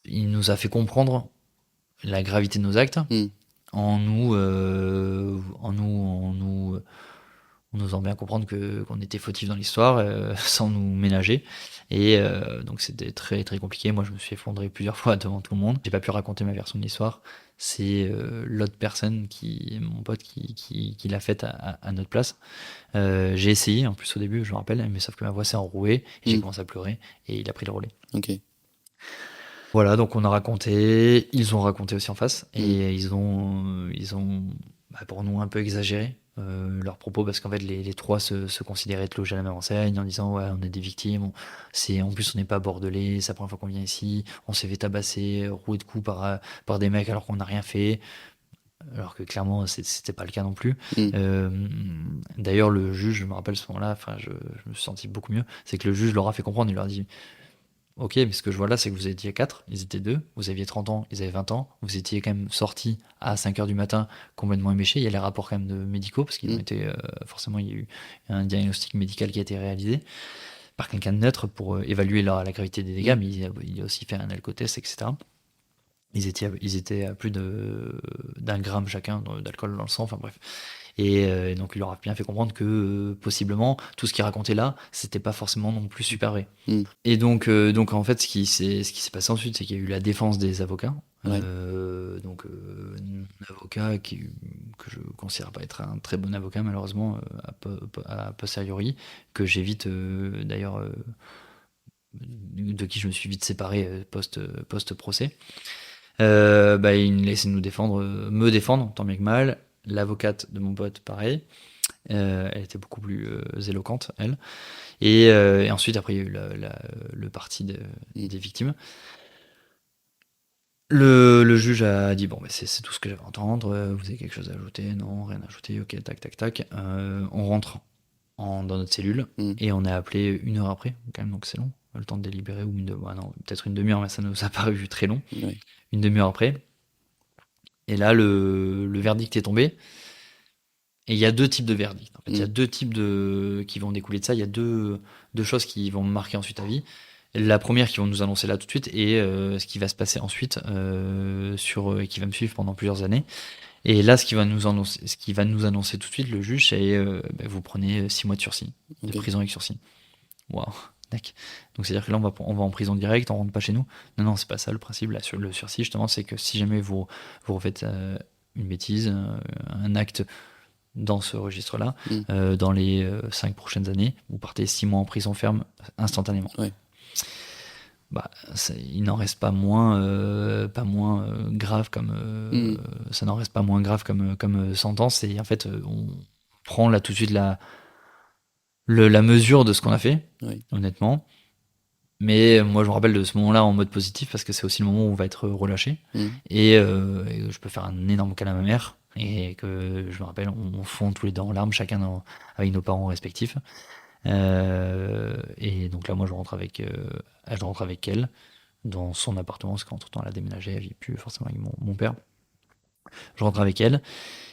Il nous a fait comprendre la gravité de nos actes, en nous faisant bien comprendre qu'on était fautif dans l'histoire, sans nous ménager. Et donc c'était très très compliqué. Moi, je me suis effondré plusieurs fois devant tout le monde. J'ai pas pu raconter ma version de l'histoire. C'est l'autre personne, mon pote, qui l'a faite à notre place. J'ai essayé, en plus au début, je me rappelle, mais sauf que ma voix s'est enrouée, et j'ai commencé à pleurer, et il a pris le relais. Ok. Voilà, donc on a raconté, ils ont raconté aussi en face, et ils ont pour nous un peu exagéré leurs propos, parce qu'en fait les 3 se considéraient être logés à la même enseigne, en disant ouais, on est des victimes, en plus on n'est pas bordelais, c'est la première fois qu'on vient ici, on s'est fait tabasser, rouer de coups par des mecs alors qu'on n'a rien fait, alors que clairement c'était pas le cas non plus. D'ailleurs le juge, je me rappelle ce moment-là, je me suis senti beaucoup mieux, c'est que le juge leur a fait comprendre, il leur a dit ok, mais ce que je vois là, c'est que vous étiez 4, ils étaient 2, vous aviez 30 ans, ils avaient 20 ans, vous étiez quand même sortis à 5h du matin complètement éméchés. Il y a les rapports quand même de médicaux, parce qu'ils ont été, forcément, il y a eu un diagnostic médical qui a été réalisé par quelqu'un de neutre pour évaluer la gravité des dégâts, mais il a aussi fait un alcotest, etc. Ils étaient à plus d'1 gramme chacun d'alcool dans le sang, enfin bref. Et donc il leur a bien fait comprendre que possiblement tout ce qu'ils racontaient là, c'était pas forcément non plus super vrai. Et donc en fait ce qui s'est passé ensuite, c'est qu'il y a eu la défense des avocats. Donc un avocat que je considère pas être un très bon avocat, malheureusement, a posteriori, que j'ai vite d'ailleurs de qui je me suis vite séparé post-procès. Il me laissait me défendre tant bien que mal. L'avocate de mon pote, pareil. Elle était beaucoup plus éloquente, elle. Et ensuite, après, il y a eu le parti des victimes. Le juge a dit, bon, c'est tout ce que j'avais à entendre. Vous avez quelque chose à ajouter? Non, rien à ajouter. Ok, tac. On rentre dans notre cellule, et on est appelé 1 heure après, quand même, donc c'est long. Le temps de délibérer, ou peut-être une demi-heure, mais ça nous a paru très long. Une demi-heure après. Et là, le verdict est tombé. Et il y a 2 types de verdicts. En fait, il y a 2 types qui vont découler de ça. Il y a deux choses qui vont marquer ensuite ta vie. La première qui vont nous annoncer là tout de suite, et ce qui va se passer ensuite, qui va me suivre pendant plusieurs années. Et là, ce qui va nous annoncer tout de suite, le juge, c'est vous prenez 6 mois de sursis, de prison avec sursis. Waouh. Donc c'est-à-dire que là on va en prison direct, on rentre pas chez nous. Non, c'est pas ça le principe. Là, sur le sursis, justement, c'est que si jamais vous refaites une bêtise, un acte dans ce registre-là, dans les 5 prochaines années, vous partez 6 mois en prison ferme instantanément. il n'en reste pas moins grave comme ça n'en reste pas moins grave comme sentence. Et en fait, on prend là tout de suite la mesure de ce qu'on a fait, honnêtement. Mais moi, je me rappelle de ce moment-là en mode positif parce que c'est aussi le moment où on va être relâché. Et je peux faire un énorme câlin à ma mère. Et que je me rappelle, on fond tous les deux en larmes, chacun avec nos parents respectifs. Et donc là, moi, je rentre avec elle dans son appartement, parce qu'entre-temps, elle a déménagé, elle vit plus forcément avec mon père. Je rentre avec elle.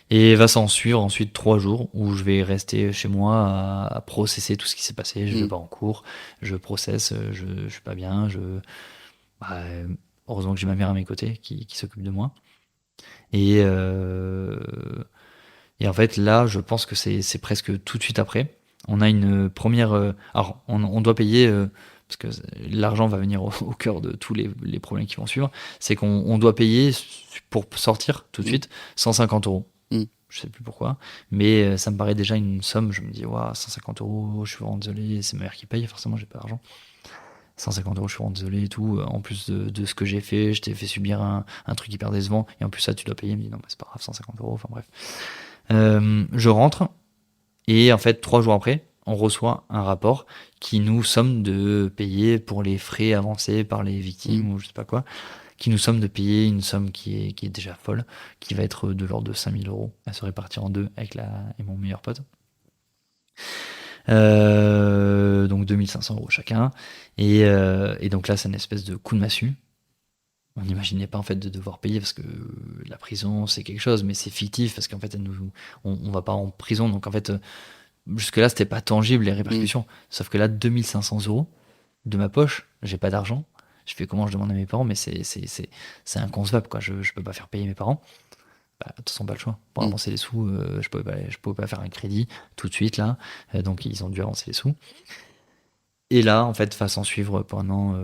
Et va s'en suivre ensuite 3 jours où je vais rester chez moi à processer tout ce qui s'est passé. Je vais pas en cours, je processe, je suis pas bien. Heureusement que j'ai ma mère à mes côtés qui s'occupe de moi. Et en fait, là, je pense que c'est presque tout de suite après. On a une première. Alors, on doit payer. Parce que l'argent va venir au cœur de tous les problèmes qui vont suivre. C'est qu'on doit payer pour sortir tout de suite 150 €. Je sais plus pourquoi, mais ça me paraît déjà une somme. Je me dis, 150 €, je suis vraiment désolé, c'est ma mère qui paye, forcément, j'ai pas d'argent. 150 €, je suis vraiment désolé et tout. En plus de ce que j'ai fait, je t'ai fait subir un truc hyper décevant, et en plus, ça, tu dois payer. Elle me dit, non, mais c'est pas grave, 150 €, enfin bref. Je rentre, et en fait, 3 jours après, on reçoit un rapport qui nous somme de payer pour les frais avancés par les victimes ou je sais pas quoi, qui nous somme de payer une somme qui est déjà folle, qui va être de l'ordre de 5 000 €, à se répartir en deux avec et mon meilleur pote. Donc 2 500 € chacun. Et donc là, c'est une espèce de coup de massue. On n'imaginait pas en fait de devoir payer, parce que la prison, c'est quelque chose, mais c'est fictif, parce qu'en fait, on va pas en prison. Donc en fait, jusque-là, c'était pas tangible les répercussions. Sauf que là, 2 500 € de ma poche, j'ai pas d'argent. Je fais comment? Je demande à mes parents, mais c'est inconcevable, quoi. Je peux pas faire payer mes parents. De toute façon, pas le choix. Pour avancer les sous, je pouvais pas faire un crédit tout de suite là. Donc ils ont dû avancer les sous. Et là, en fait, va s'en suivre pendant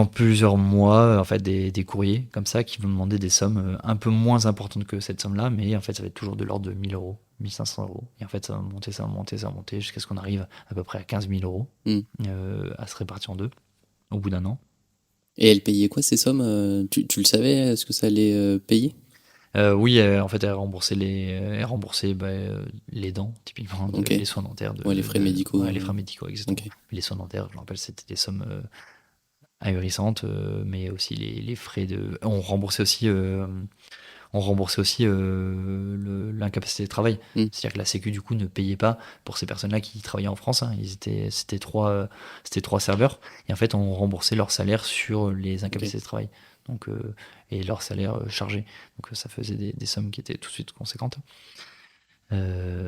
plusieurs mois, en fait, des courriers comme ça qui vont demander des sommes un peu moins importantes que cette somme-là, mais en fait, ça va être toujours de l'ordre de 1 000 €, 1 500 €. Et en fait, ça va monter, jusqu'à ce qu'on arrive à peu près à 15 000 € à se répartir en deux au bout d'un an. Et elle payait quoi, ces sommes? Tu le savais? Est-ce que ça allait payer? Oui, en fait, elle remboursait les dents, typiquement, les soins dentaires. Les frais médicaux. Ouais, les frais médicaux, exactement. Okay. Les soins dentaires, je me rappelle, c'était des sommes ahurissantes, mais aussi les frais de... On remboursait aussi l'incapacité de travail. C'est-à-dire que la Sécu, du coup, ne payait pas pour ces personnes-là qui travaillaient en France. Hein. C'était 3 serveurs. Et en fait, on remboursait leur salaire sur les incapacités de travail. Donc, et leur salaire chargé. Donc ça faisait des sommes qui étaient tout de suite conséquentes. Et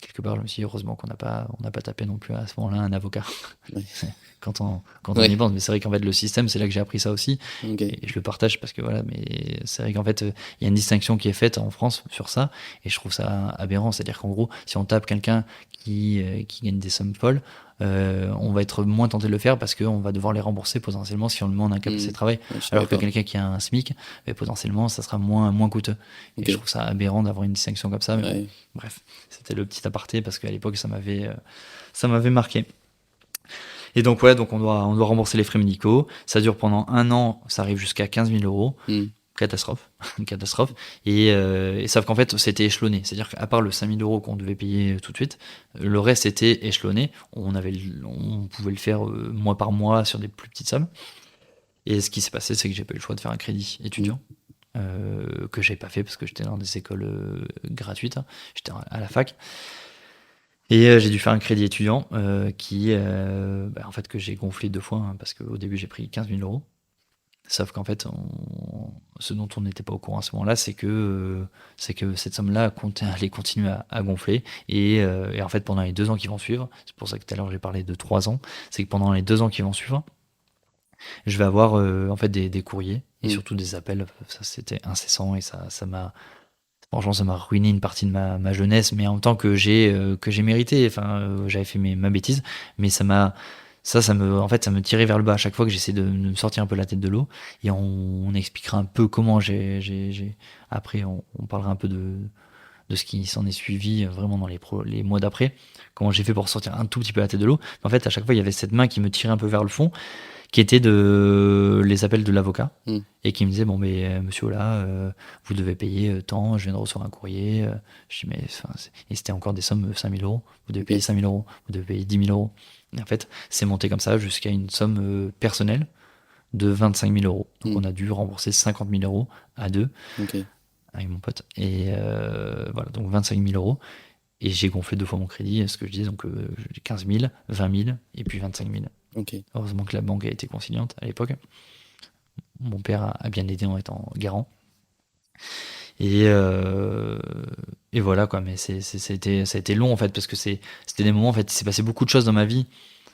quelque part, je me suis dit, heureusement qu'on n'a pas tapé non plus à ce moment-là un avocat. Ouais. quand on y pense. Mais c'est vrai qu'en fait, le système, c'est là que j'ai appris ça aussi. Okay. Et je le partage parce que voilà, mais c'est vrai qu'en fait, il y a une distinction qui est faite en France sur ça. Et je trouve ça aberrant. C'est-à-dire qu'en gros, si on tape quelqu'un qui gagne des sommes folles, on va être moins tenté de le faire parce qu'on va devoir les rembourser potentiellement si on le met en incapacité de travail. Ouais, alors que quelqu'un qui a un SMIC, potentiellement, ça sera moins coûteux. Okay. Et je trouve ça aberrant d'avoir une distinction comme ça. Mais bon, bref, c'était le petit aparté parce qu'à l'époque, ça m'avait marqué. Et donc, on doit rembourser les frais médicaux. Ça dure pendant 1 an, ça arrive jusqu'à 15 000 €. Catastrophe. Et sauf qu'en fait, c'était échelonné. C'est-à-dire qu'à part le 5 000 € qu'on devait payer tout de suite, le reste était échelonné. On pouvait le faire mois par mois sur des plus petites sommes. Et ce qui s'est passé, c'est que j'ai pas eu le choix de faire un crédit étudiant. Que j'ai pas fait parce que j'étais dans des écoles gratuites. J'étais à la fac. Et j'ai dû faire un crédit étudiant qui, en fait, que j'ai gonflé 2 fois, hein, parce qu'au début, j'ai pris 15 000 €. Sauf qu'en fait, ce dont on n'était pas au courant à ce moment-là, c'est que cette somme-là allait continuer à gonfler. Et en fait, pendant les 2 ans qui vont suivre, c'est pour ça que tout à l'heure j'ai parlé de 3 ans, c'est que pendant les 2 ans qui vont suivre, je vais avoir en fait des courriers et surtout des appels. Ça, c'était incessant et ça m'a... Franchement, ça m'a ruiné une partie de ma jeunesse, mais en même temps que j'ai mérité. Enfin, j'avais fait ma bêtise, mais ça me tirait vers le bas à chaque fois que j'essaie de me sortir un peu la tête de l'eau. Et on expliquera un peu comment après on parlera un peu de ce qui s'en est suivi vraiment dans les mois d'après, comment j'ai fait pour sortir un tout petit peu la tête de l'eau. En fait, à chaque fois, il y avait cette main qui me tirait un peu vers le fond, qui était les appels de l'avocat, et qui me disait, bon, mais monsieur Ola, vous devez payer tant, je viens de recevoir un courrier. Je dis, mais et c'était encore des sommes 5 000 euros, vous devez payer 5 000 euros, vous devez payer 10 000 euros. Et en fait, c'est monté comme ça jusqu'à une somme personnelle de 25 000 euros. Donc on a dû rembourser 50 000 euros à deux, avec mon pote. Et voilà, donc 25 000 euros. Et j'ai gonflé 2 fois mon crédit, ce que je disais, donc 15 000, 20 000 et puis 25 000. Heureusement que la banque a été conciliante à l'époque. Mon père a bien aidé en étant garant. Et voilà, quoi. Mais ça a été long, en fait, parce que c'était des moments, en fait, il s'est passé beaucoup de choses dans ma vie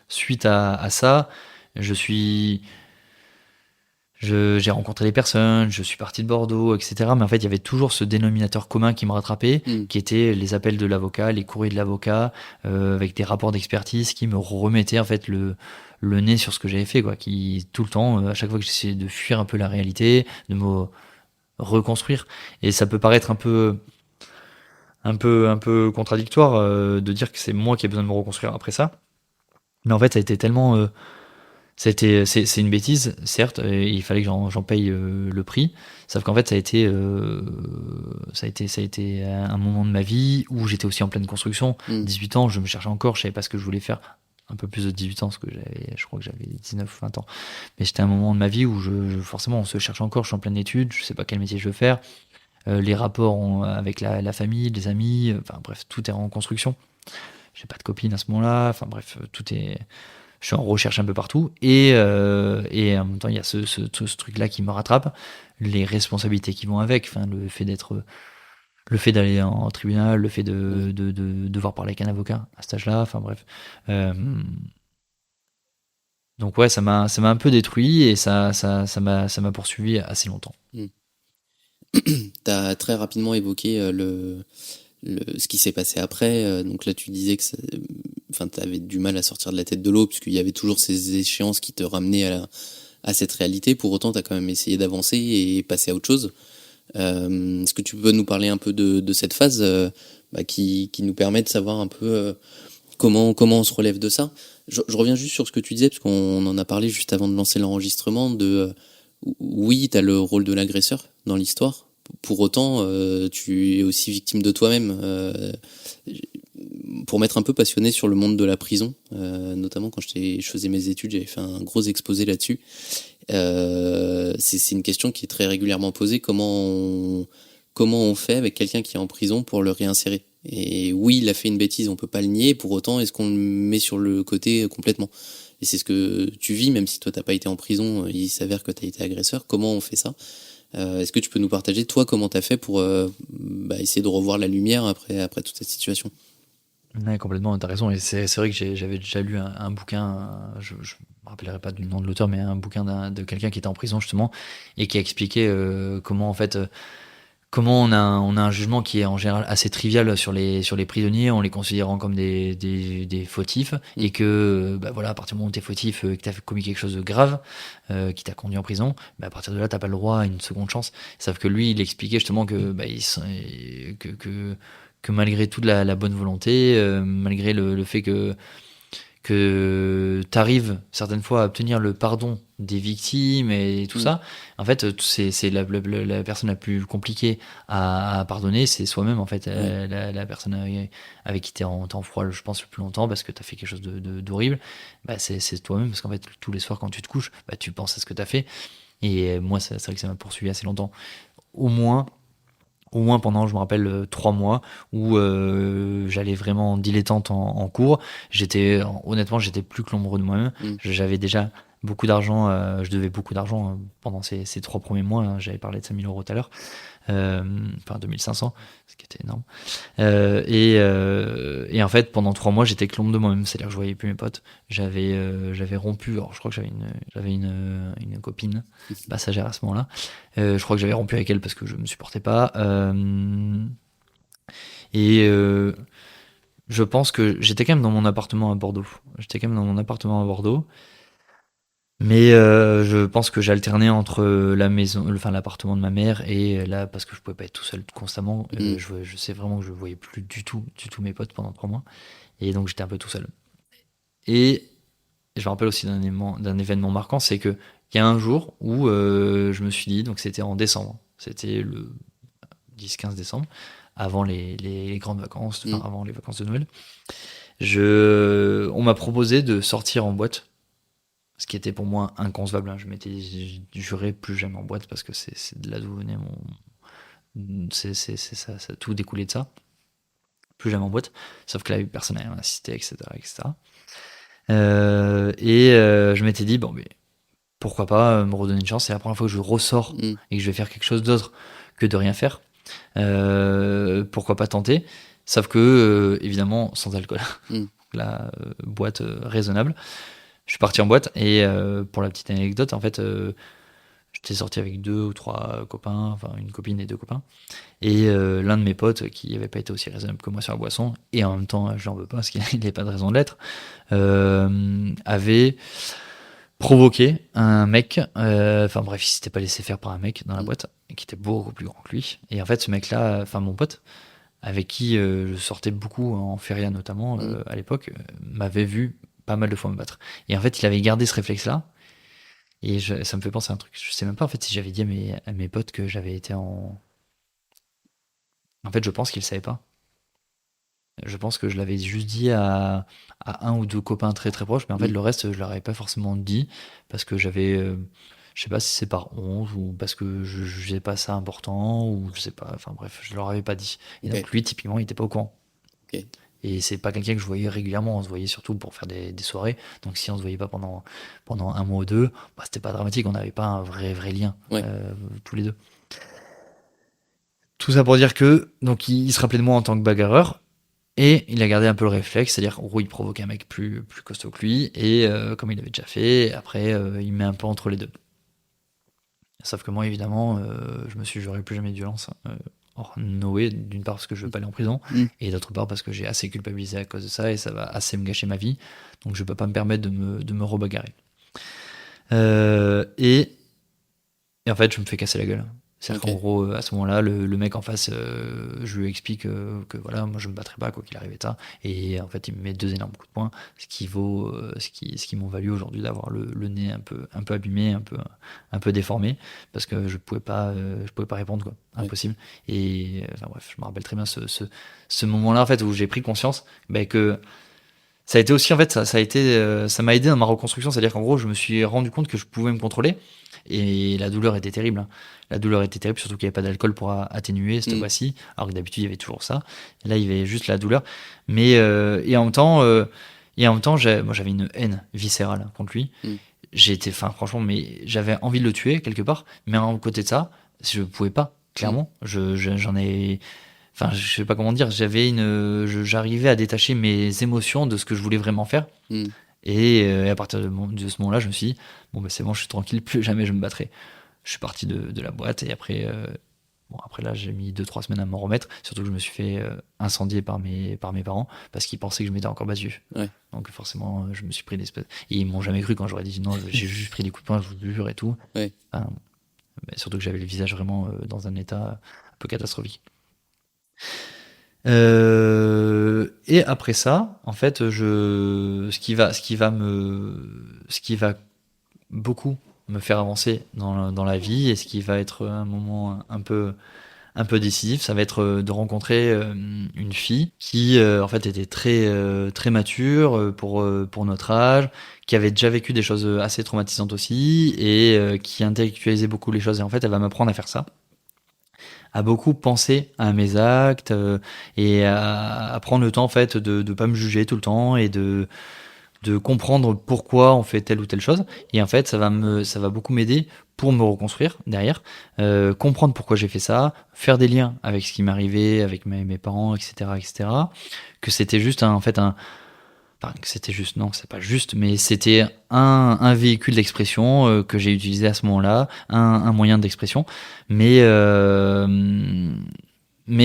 suite à ça. J'ai rencontré des personnes, je suis parti de Bordeaux, etc. Mais en fait, il y avait toujours ce dénominateur commun qui me rattrapait, qui était les appels de l'avocat, les courriers de l'avocat, avec des rapports d'expertise qui me remettaient en fait le nez sur ce que j'avais fait, quoi. Qui tout le temps, à chaque fois que j'essayais de fuir un peu la réalité, de me reconstruire. Et ça peut paraître un peu contradictoire de dire que c'est moi qui ai besoin de me reconstruire après ça. Mais en fait, ça a été tellement c'est une bêtise, certes, et il fallait que j'en paye le prix. Sauf qu'en fait, ça a été un moment de ma vie où j'étais aussi en pleine construction. 18 ans, je me cherchais encore, je savais pas ce que je voulais faire. Un peu plus de 18 ans, parce que je crois que j'avais 19 ou 20 ans. Mais c'était un moment de ma vie où forcément, on se cherche encore, je suis en pleine étude, je sais pas quel métier je veux faire. Les rapports avec la famille, les amis, enfin bref, tout est en construction. J'ai pas de copine à ce moment-là, enfin bref, je suis en recherche un peu partout, et en même temps il y a ce truc-là qui me rattrape, les responsabilités qui vont avec, enfin le fait d'aller en tribunal, le fait de devoir parler avec un avocat à cet âge-là, enfin bref. Donc ouais, ça m'a un peu détruit, et ça m'a poursuivi assez longtemps. T'as très rapidement évoqué ce qui s'est passé après. Donc là, tu disais que t'avais du mal à sortir de la tête de l'eau, puisqu'il y avait toujours ces échéances qui te ramenaient à cette réalité. Pour autant, t'as quand même essayé d'avancer et passer à autre chose. Est-ce que tu peux nous parler un peu de cette phase qui nous permet de savoir un peu comment on se relève de ça? Je reviens juste sur ce que tu disais, parce qu'on en a parlé juste avant de lancer l'enregistrement, oui, t'as le rôle de l'agresseur dans l'histoire. Pour autant, tu es aussi victime de toi-même. Pour m'être un peu passionné sur le monde de la prison, notamment quand je faisais mes études, j'avais fait un gros exposé là-dessus. C'est une question qui est très régulièrement posée. Comment on fait avec quelqu'un qui est en prison pour le réinsérer? Et oui, il a fait une bêtise, on peut pas le nier. Pour autant, est-ce qu'on le met sur le côté complètement? Et c'est ce que tu vis, même si toi t'as pas été en prison, il s'avère que t'as été agresseur. Comment on fait ça? Est-ce que tu peux nous partager, toi, comment t'as fait pour essayer de revoir la lumière après toute cette situation? Ouais, complètement, t'as raison. Et c'est vrai que j'avais déjà lu un bouquin, je me rappellerai pas du nom de l'auteur, mais un bouquin de quelqu'un qui était en prison justement, et qui a expliqué comment en fait comment on a un jugement qui est en général assez trivial sur les prisonniers, en les considérant comme des fautifs, et que voilà, à partir du moment où t'es fautif, que t'as commis quelque chose de grave qui t'a conduit en prison, à partir de là t'as pas le droit à une seconde chance. Sauf que lui, il expliquait justement que que malgré toute la bonne volonté, malgré le fait que t'arrives certaines fois à obtenir le pardon des victimes et tout ça, en fait, c'est la personne la plus compliquée à pardonner, c'est soi-même, en fait, la personne avec qui t'es en froid, je pense, le plus longtemps, parce que t'as fait quelque chose d'horrible, c'est toi-même, parce qu'en fait, tous les soirs quand tu te couches, tu penses à ce que t'as fait. Et moi, c'est vrai que ça m'a poursuivi assez longtemps. Au moins pendant, je me rappelle, 3 mois où j'allais vraiment dilettante en cours. Honnêtement, j'étais plus que l'ombre de moi-même. J'avais déjà beaucoup d'argent, je devais beaucoup d'argent pendant ces 3 premiers mois, hein. J'avais parlé de 5 000 euros tout à l'heure, enfin 2500, ce qui était énorme. Et en fait, pendant 3 mois, j'étais que l'ombre de moi-même, c'est-à-dire que je voyais plus mes potes. J'avais rompu, alors je crois que j'avais une copine passagère à ce moment-là. Je crois que j'avais rompu avec elle parce que je me supportais pas. Je pense que j'étais quand même dans mon appartement à Bordeaux. Mais je pense que j'alternais entre la maison, enfin l'appartement de ma mère et là parce que je pouvais pas être tout seul constamment. Je sais vraiment que je voyais plus du tout mes potes pendant 3 mois et donc j'étais un peu tout seul. Et je me rappelle aussi d'un événement marquant, c'est que il y a un jour où je me suis dit, donc c'était en décembre, c'était le 10-15 décembre, avant les grandes vacances, enfin avant les vacances de Noël. On m'a proposé de sortir en boîte. Ce qui était pour moi inconcevable. Je m'étais juré plus jamais en boîte parce que c'est de là d'où venait c'est ça, ça a tout découlé de ça. Plus jamais en boîte. Sauf que là, personne n'a insisté, etc., etc. Je m'étais dit, bon, mais pourquoi pas me redonner une chance. C'est la première fois que je ressors et que je vais faire quelque chose d'autre que de rien faire. Pourquoi pas tenter. Sauf que, évidemment, sans alcool. La boîte raisonnable. Je suis parti en boîte et pour la petite anecdote, en fait, j'étais sorti avec 2 ou 3 copains, enfin une copine et 2 copains. Et l'un de mes potes, qui n'avait pas été aussi raisonnable que moi sur la boisson, et en même temps, je n'en veux pas parce qu'il n'avait pas de raison de l'être, avait provoqué un mec, enfin bref, il s'était pas laissé faire par un mec dans la boîte, qui était beaucoup plus grand que lui. Et en fait, ce mec-là, enfin mon pote, avec qui je sortais beaucoup en feria notamment à l'époque, m'avait vu pas mal de fois me battre. Et en fait, il avait gardé ce réflexe-là. Et ça me fait penser à un truc. Je sais même pas en fait si j'avais dit à mes potes que j'avais été en. En fait, je pense qu'ils savaient pas. Je pense que je l'avais juste dit à un ou deux copains très très proches, mais en fait, le reste, je leur avais pas forcément dit parce que j'avais. Je sais pas si c'est par honte ou parce que je jugeais pas ça important ou je sais pas. Enfin bref, je leur avais pas dit. Et donc lui, typiquement, il était pas au courant. Et c'est pas quelqu'un que je voyais régulièrement, on se voyait surtout pour faire des soirées. Donc si on se voyait pas pendant 1 mois ou 2, bah, c'était pas dramatique, on n'avait pas un vrai lien tous les deux. Tout ça pour dire que donc il se rappelait de moi en tant que bagarreur et il a gardé un peu le réflexe, c'est-à-dire en gros il provoquait un mec plus costaud que lui et comme il avait déjà fait, après il met un peu entre les deux. Sauf que moi évidemment je me suis juré plus jamais de violence. Or Noé, d'une part parce que je veux pas aller en prison, et d'autre part parce que j'ai assez culpabilisé à cause de ça et ça va assez me gâcher ma vie, donc je peux pas me permettre de me rebagarrer. Et en fait, je me fais casser la gueule. C'est-à-dire qu'en gros, à ce moment-là, le mec en face, je lui explique que voilà, moi je me battrai pas quoi qu'il arrive ça. Et en fait, il me met 2 énormes coups de poing, ce qui m'ont valu aujourd'hui d'avoir le nez un peu abîmé, un peu déformé, parce que je pouvais pas répondre quoi, impossible. Et enfin bref, je me rappelle très bien ce moment-là en fait où j'ai pris conscience que ça a été aussi en fait ça m'a aidé dans ma reconstruction, c'est-à-dire qu'en gros, je me suis rendu compte que je pouvais me contrôler. Et la douleur était terrible. La douleur était terrible, surtout qu'il n'y avait pas d'alcool pour atténuer cette fois-ci. Alors que d'habitude, il y avait toujours ça. Et là, il y avait juste la douleur. Mais et en même temps, moi, j'avais une haine viscérale contre lui. Franchement, mais j'avais envie de le tuer quelque part. Mais à côté de ça, je pouvais pas. Clairement, j'en ai. Enfin, je sais pas comment dire. J'arrivais à détacher mes émotions de ce que je voulais vraiment faire. Et à partir de ce moment-là, je me suis dit, bon, c'est bon, je suis tranquille, plus jamais je me battrai. Je suis parti de la boîte et après, après là, j'ai mis 2-3 semaines à m'en remettre. Surtout que je me suis fait incendier par mes parents parce qu'ils pensaient que je m'étais encore battu. Donc forcément, je me suis pris des espèces. Et ils m'ont jamais cru quand j'aurais dit non, j'ai juste pris des coups de poing, je vous jure et tout. Enfin, surtout que j'avais le visage vraiment dans un état un peu catastrophique. Et après ça, en fait, ce qui va beaucoup me faire avancer dans la vie et ce qui va être un moment un peu décisif, ça va être de rencontrer une fille qui en fait était très mature pour notre âge, qui avait déjà vécu des choses assez traumatisantes aussi et qui intellectualisait beaucoup les choses. Et en fait, elle va m'apprendre à faire ça, à beaucoup penser à mes actes et à prendre le temps en fait de pas me juger tout le temps et de comprendre pourquoi on fait telle ou telle chose. Et en fait, ça va beaucoup m'aider pour me reconstruire derrière, comprendre pourquoi j'ai fait ça, faire des liens avec ce qui m'arrivait, avec mes parents, etc., que c'était juste enfin, que c'était juste, non, c'est pas juste, mais c'était un véhicule d'expression que j'ai utilisé à ce moment-là, un moyen d'expression, mais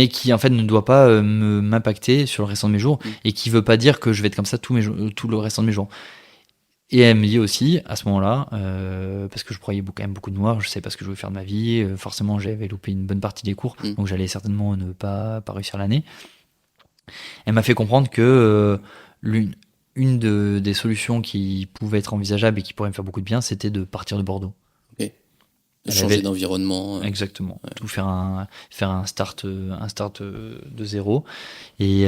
qui en fait ne doit pas m'impacter sur le restant de mes jours et qui veut pas dire que je vais être comme ça tout le restant de mes jours. Et elle me dit aussi, à ce moment-là, parce que je croyais quand même beaucoup de noir, je sais pas ce que je voulais faire de ma vie, forcément j'avais loupé une bonne partie des cours, donc j'allais certainement ne pas réussir l'année. Elle m'a fait comprendre que des solutions qui pouvaient être envisageables et qui pourraient me faire beaucoup de bien, c'était de partir de Bordeaux. Changer d'environnement. Exactement. Ouais. Tout faire un start de zéro. Et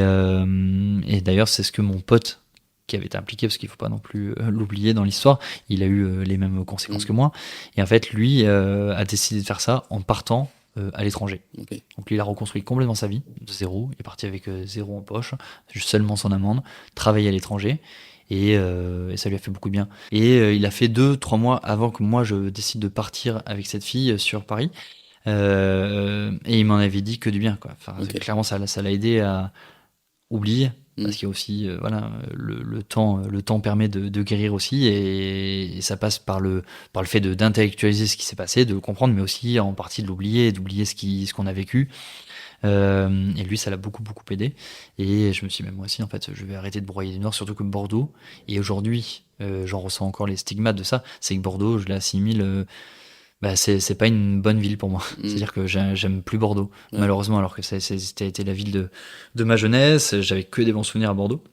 d'ailleurs, c'est ce que mon pote qui avait été impliqué, parce qu'il faut pas non plus l'oublier dans l'histoire, il a eu les mêmes conséquences que moi. Et en fait, lui a décidé de faire ça en partant à l'étranger. Donc lui, il a reconstruit complètement sa vie de zéro. Il est parti avec zéro en poche, seulement son amende, travailler à l'étranger. Et ça lui a fait beaucoup de bien. Et il a fait 2-3 mois avant que moi je décide de partir avec cette fille sur Paris. Et il m'en avait dit que du bien, quoi. Enfin, clairement, ça l'a aidé à oublier. Parce qu'il y a aussi, le temps permet de guérir aussi, et ça passe par le fait d'intellectualiser ce qui s'est passé, de le comprendre, mais aussi en partie de l'oublier, d'oublier ce qu'on a vécu. Et lui, ça l'a beaucoup aidé. Et je me suis dit, moi aussi, en fait, je vais arrêter de broyer du noir, surtout que Bordeaux. Et aujourd'hui, j'en ressens encore les stigmates de ça. C'est que Bordeaux, je l'assimile. C'est pas une bonne ville pour moi. C'est-à-dire que j'aime plus Bordeaux, malheureusement, alors que c'était été la ville de ma jeunesse. J'avais que des bons souvenirs à Bordeaux.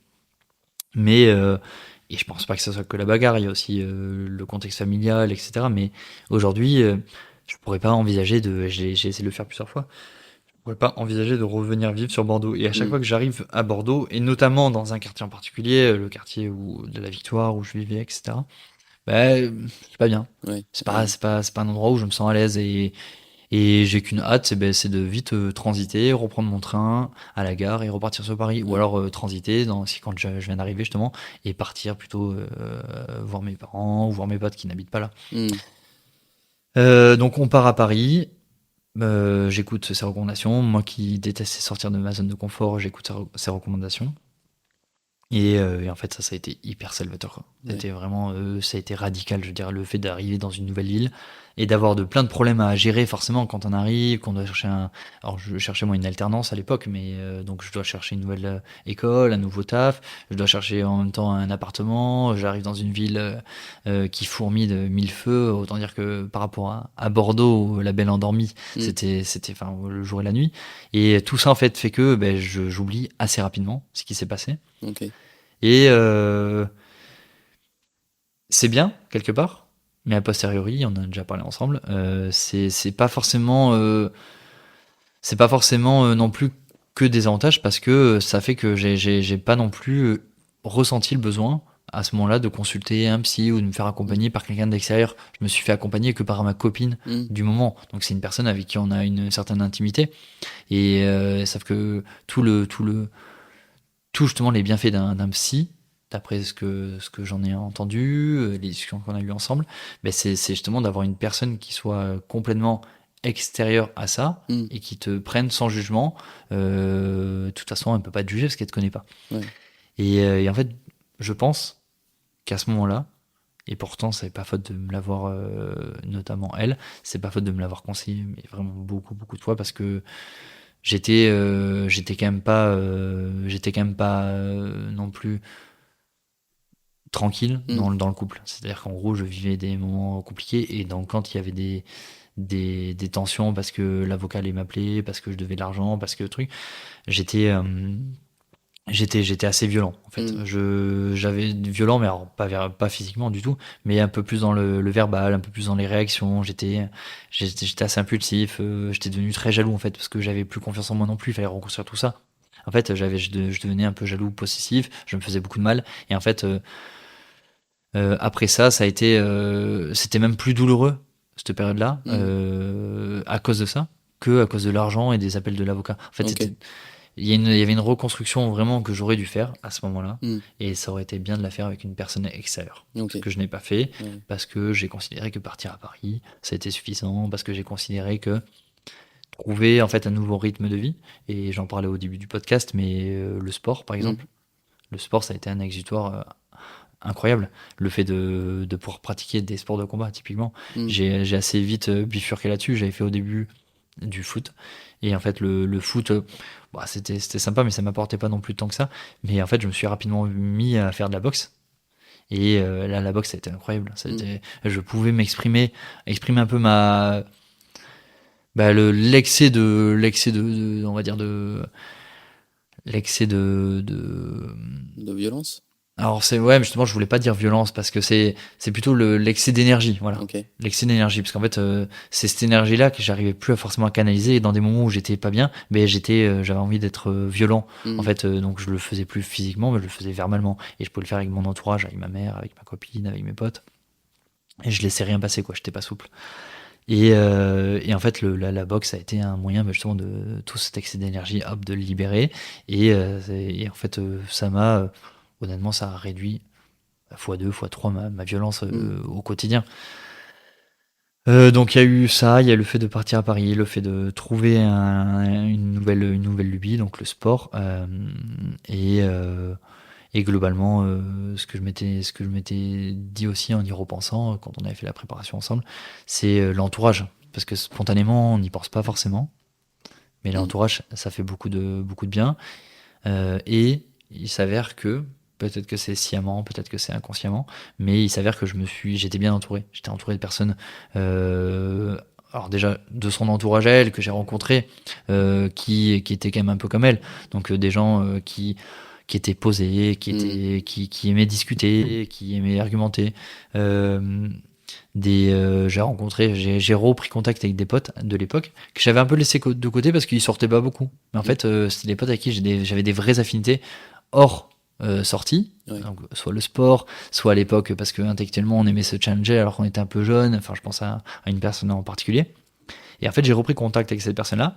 Mais et je pense pas que ce soit que la bagarre. Il y a aussi le contexte familial, etc. Mais aujourd'hui, je pourrais pas envisager j'ai essayé de le faire plusieurs fois. Je pourrais pas envisager de revenir vivre sur Bordeaux. Et à chaque fois que j'arrive à Bordeaux, et notamment dans un quartier en particulier, le quartier de la Victoire où je vivais, etc., c'est pas bien. C'est pas un endroit où je me sens à l'aise, et j'ai qu'une hâte, c'est de vite transiter, reprendre mon train à la gare et repartir sur Paris. Ou alors transiter quand je viens d'arriver justement, et partir plutôt voir mes parents ou voir mes potes qui n'habitent pas là. Donc on part à Paris. J'écoute ses recommandations. Moi qui déteste sortir de ma zone de confort, j'écoute ses recommandations. Et en fait, ça a été hyper salvateur, quoi. C'était vraiment, ça a été radical, je veux dire, le fait d'arriver dans une nouvelle ville et d'avoir plein de problèmes à gérer, forcément, quand on arrive, qu'on doit chercher alors je cherchais moi une alternance à l'époque, mais donc je dois chercher une nouvelle école, un nouveau taf, je dois chercher en même temps un appartement, j'arrive dans une ville qui fourmille de mille feux, autant dire que par rapport à Bordeaux, la belle endormie, c'était enfin le jour et la nuit, et tout ça en fait que j'oublie assez rapidement ce qui s'est passé. Et c'est bien quelque part, mais a posteriori, on en a déjà parlé ensemble, c'est pas forcément non plus que des avantages, parce que ça fait que j'ai pas non plus ressenti le besoin à ce moment-là de consulter un psy ou de me faire accompagner par quelqu'un d'extérieur. Je me suis fait accompagner que par ma copine du moment, donc c'est une personne avec qui on a une certaine intimité, et sauf que tout justement les bienfaits d'un psy, d'après ce que j'en ai entendu, les discussions qu'on a eues ensemble, c'est justement d'avoir une personne qui soit complètement extérieure à ça et qui te prenne sans jugement. De toute façon, elle ne peut pas te juger parce qu'elle ne te connaît pas. Et en fait, je pense qu'à ce moment-là, et pourtant c'est pas faute de me l'avoir, notamment elle, c'est pas faute de me l'avoir conseillé, mais vraiment beaucoup de fois, parce que j'étais quand même pas non plus tranquille dans le couple. C'est-à-dire qu'en gros, je vivais des moments compliqués, et donc quand il y avait des tensions parce que l'avocat allait m'appeler, parce que je devais de l'argent, parce que j'étais assez violent en fait. J'avais violent, mais alors pas physiquement du tout, mais un peu plus dans le verbal, un peu plus dans les réactions. J'étais assez impulsif, j'étais devenu très jaloux en fait, parce que j'avais plus confiance en moi non plus, il fallait reconstruire tout ça. En fait, je devenais un peu jaloux, possessif, je me faisais beaucoup de mal, et en fait après ça a été c'était même plus douloureux cette période-là, à cause de ça, que à cause de l'argent et des appels de l'avocat. En fait, il y avait une reconstruction vraiment que j'aurais dû faire à ce moment-là, et ça aurait été bien de la faire avec une personne extérieure, ce que je n'ai pas fait, parce que j'ai considéré que partir à Paris, ça a été suffisant, parce que j'ai considéré que trouver en fait un nouveau rythme de vie, et j'en parlais au début du podcast, mais le sport par exemple, le sport, ça a été un exutoire incroyable. Le fait de pouvoir pratiquer des sports de combat, typiquement, j'ai assez vite bifurqué là-dessus. J'avais fait au début du foot, et en fait le foot, c'était sympa, mais ça m'apportait pas non plus tant que ça. Mais en fait, je me suis rapidement mis à faire de la boxe, Et là, la boxe, ça a été incroyable. Je pouvais exprimer un peu l'excès de on va dire l'excès De violence. Alors mais justement, je voulais pas dire violence parce que c'est plutôt l'excès d'énergie, voilà. Ok. L'excès d'énergie, parce qu'en fait, c'est cette énergie-là que j'arrivais plus forcément à canaliser. Et dans des moments où j'étais pas bien, j'avais envie d'être violent. En fait, donc je le faisais plus physiquement, mais je le faisais verbalement. Et je pouvais le faire avec mon entourage, avec ma mère, avec ma copine, avec mes potes. Et je laissais rien passer, quoi. J'étais pas souple. Et en fait, la boxe a été un moyen justement de tout cet excès d'énergie, hop, de le libérer. Et en fait, ça m'a honnêtement, ça a réduit x2, x3 ma violence au quotidien. Donc il y a eu ça, il y a le fait de partir à Paris, le fait de trouver une nouvelle lubie, donc le sport, et globalement ce que je m'étais dit aussi en y repensant quand on avait fait la préparation ensemble, c'est l'entourage, parce que spontanément on n'y pense pas forcément, mais l'entourage ça fait beaucoup de bien, et il s'avère que peut-être que c'est sciemment, peut-être que c'est inconsciemment, mais il s'avère que j'étais bien entouré. J'étais entouré de personnes, alors déjà de son entourage à elle, que j'ai rencontré, qui étaient quand même un peu comme elle. Donc des gens qui étaient posés, qui aimaient discuter, qui aimaient argumenter. J'ai repris contact avec des potes de l'époque que j'avais un peu laissé de côté parce qu'ils sortaient pas beaucoup. Mais en fait, c'était des potes avec qui j'avais des vraies affinités hors sortie, donc soit le sport, soit à l'époque parce que intellectuellement on aimait se challenger alors qu'on était un peu jeune. Enfin, je pense à une personne en particulier. Et en fait, j'ai repris contact avec cette personne-là.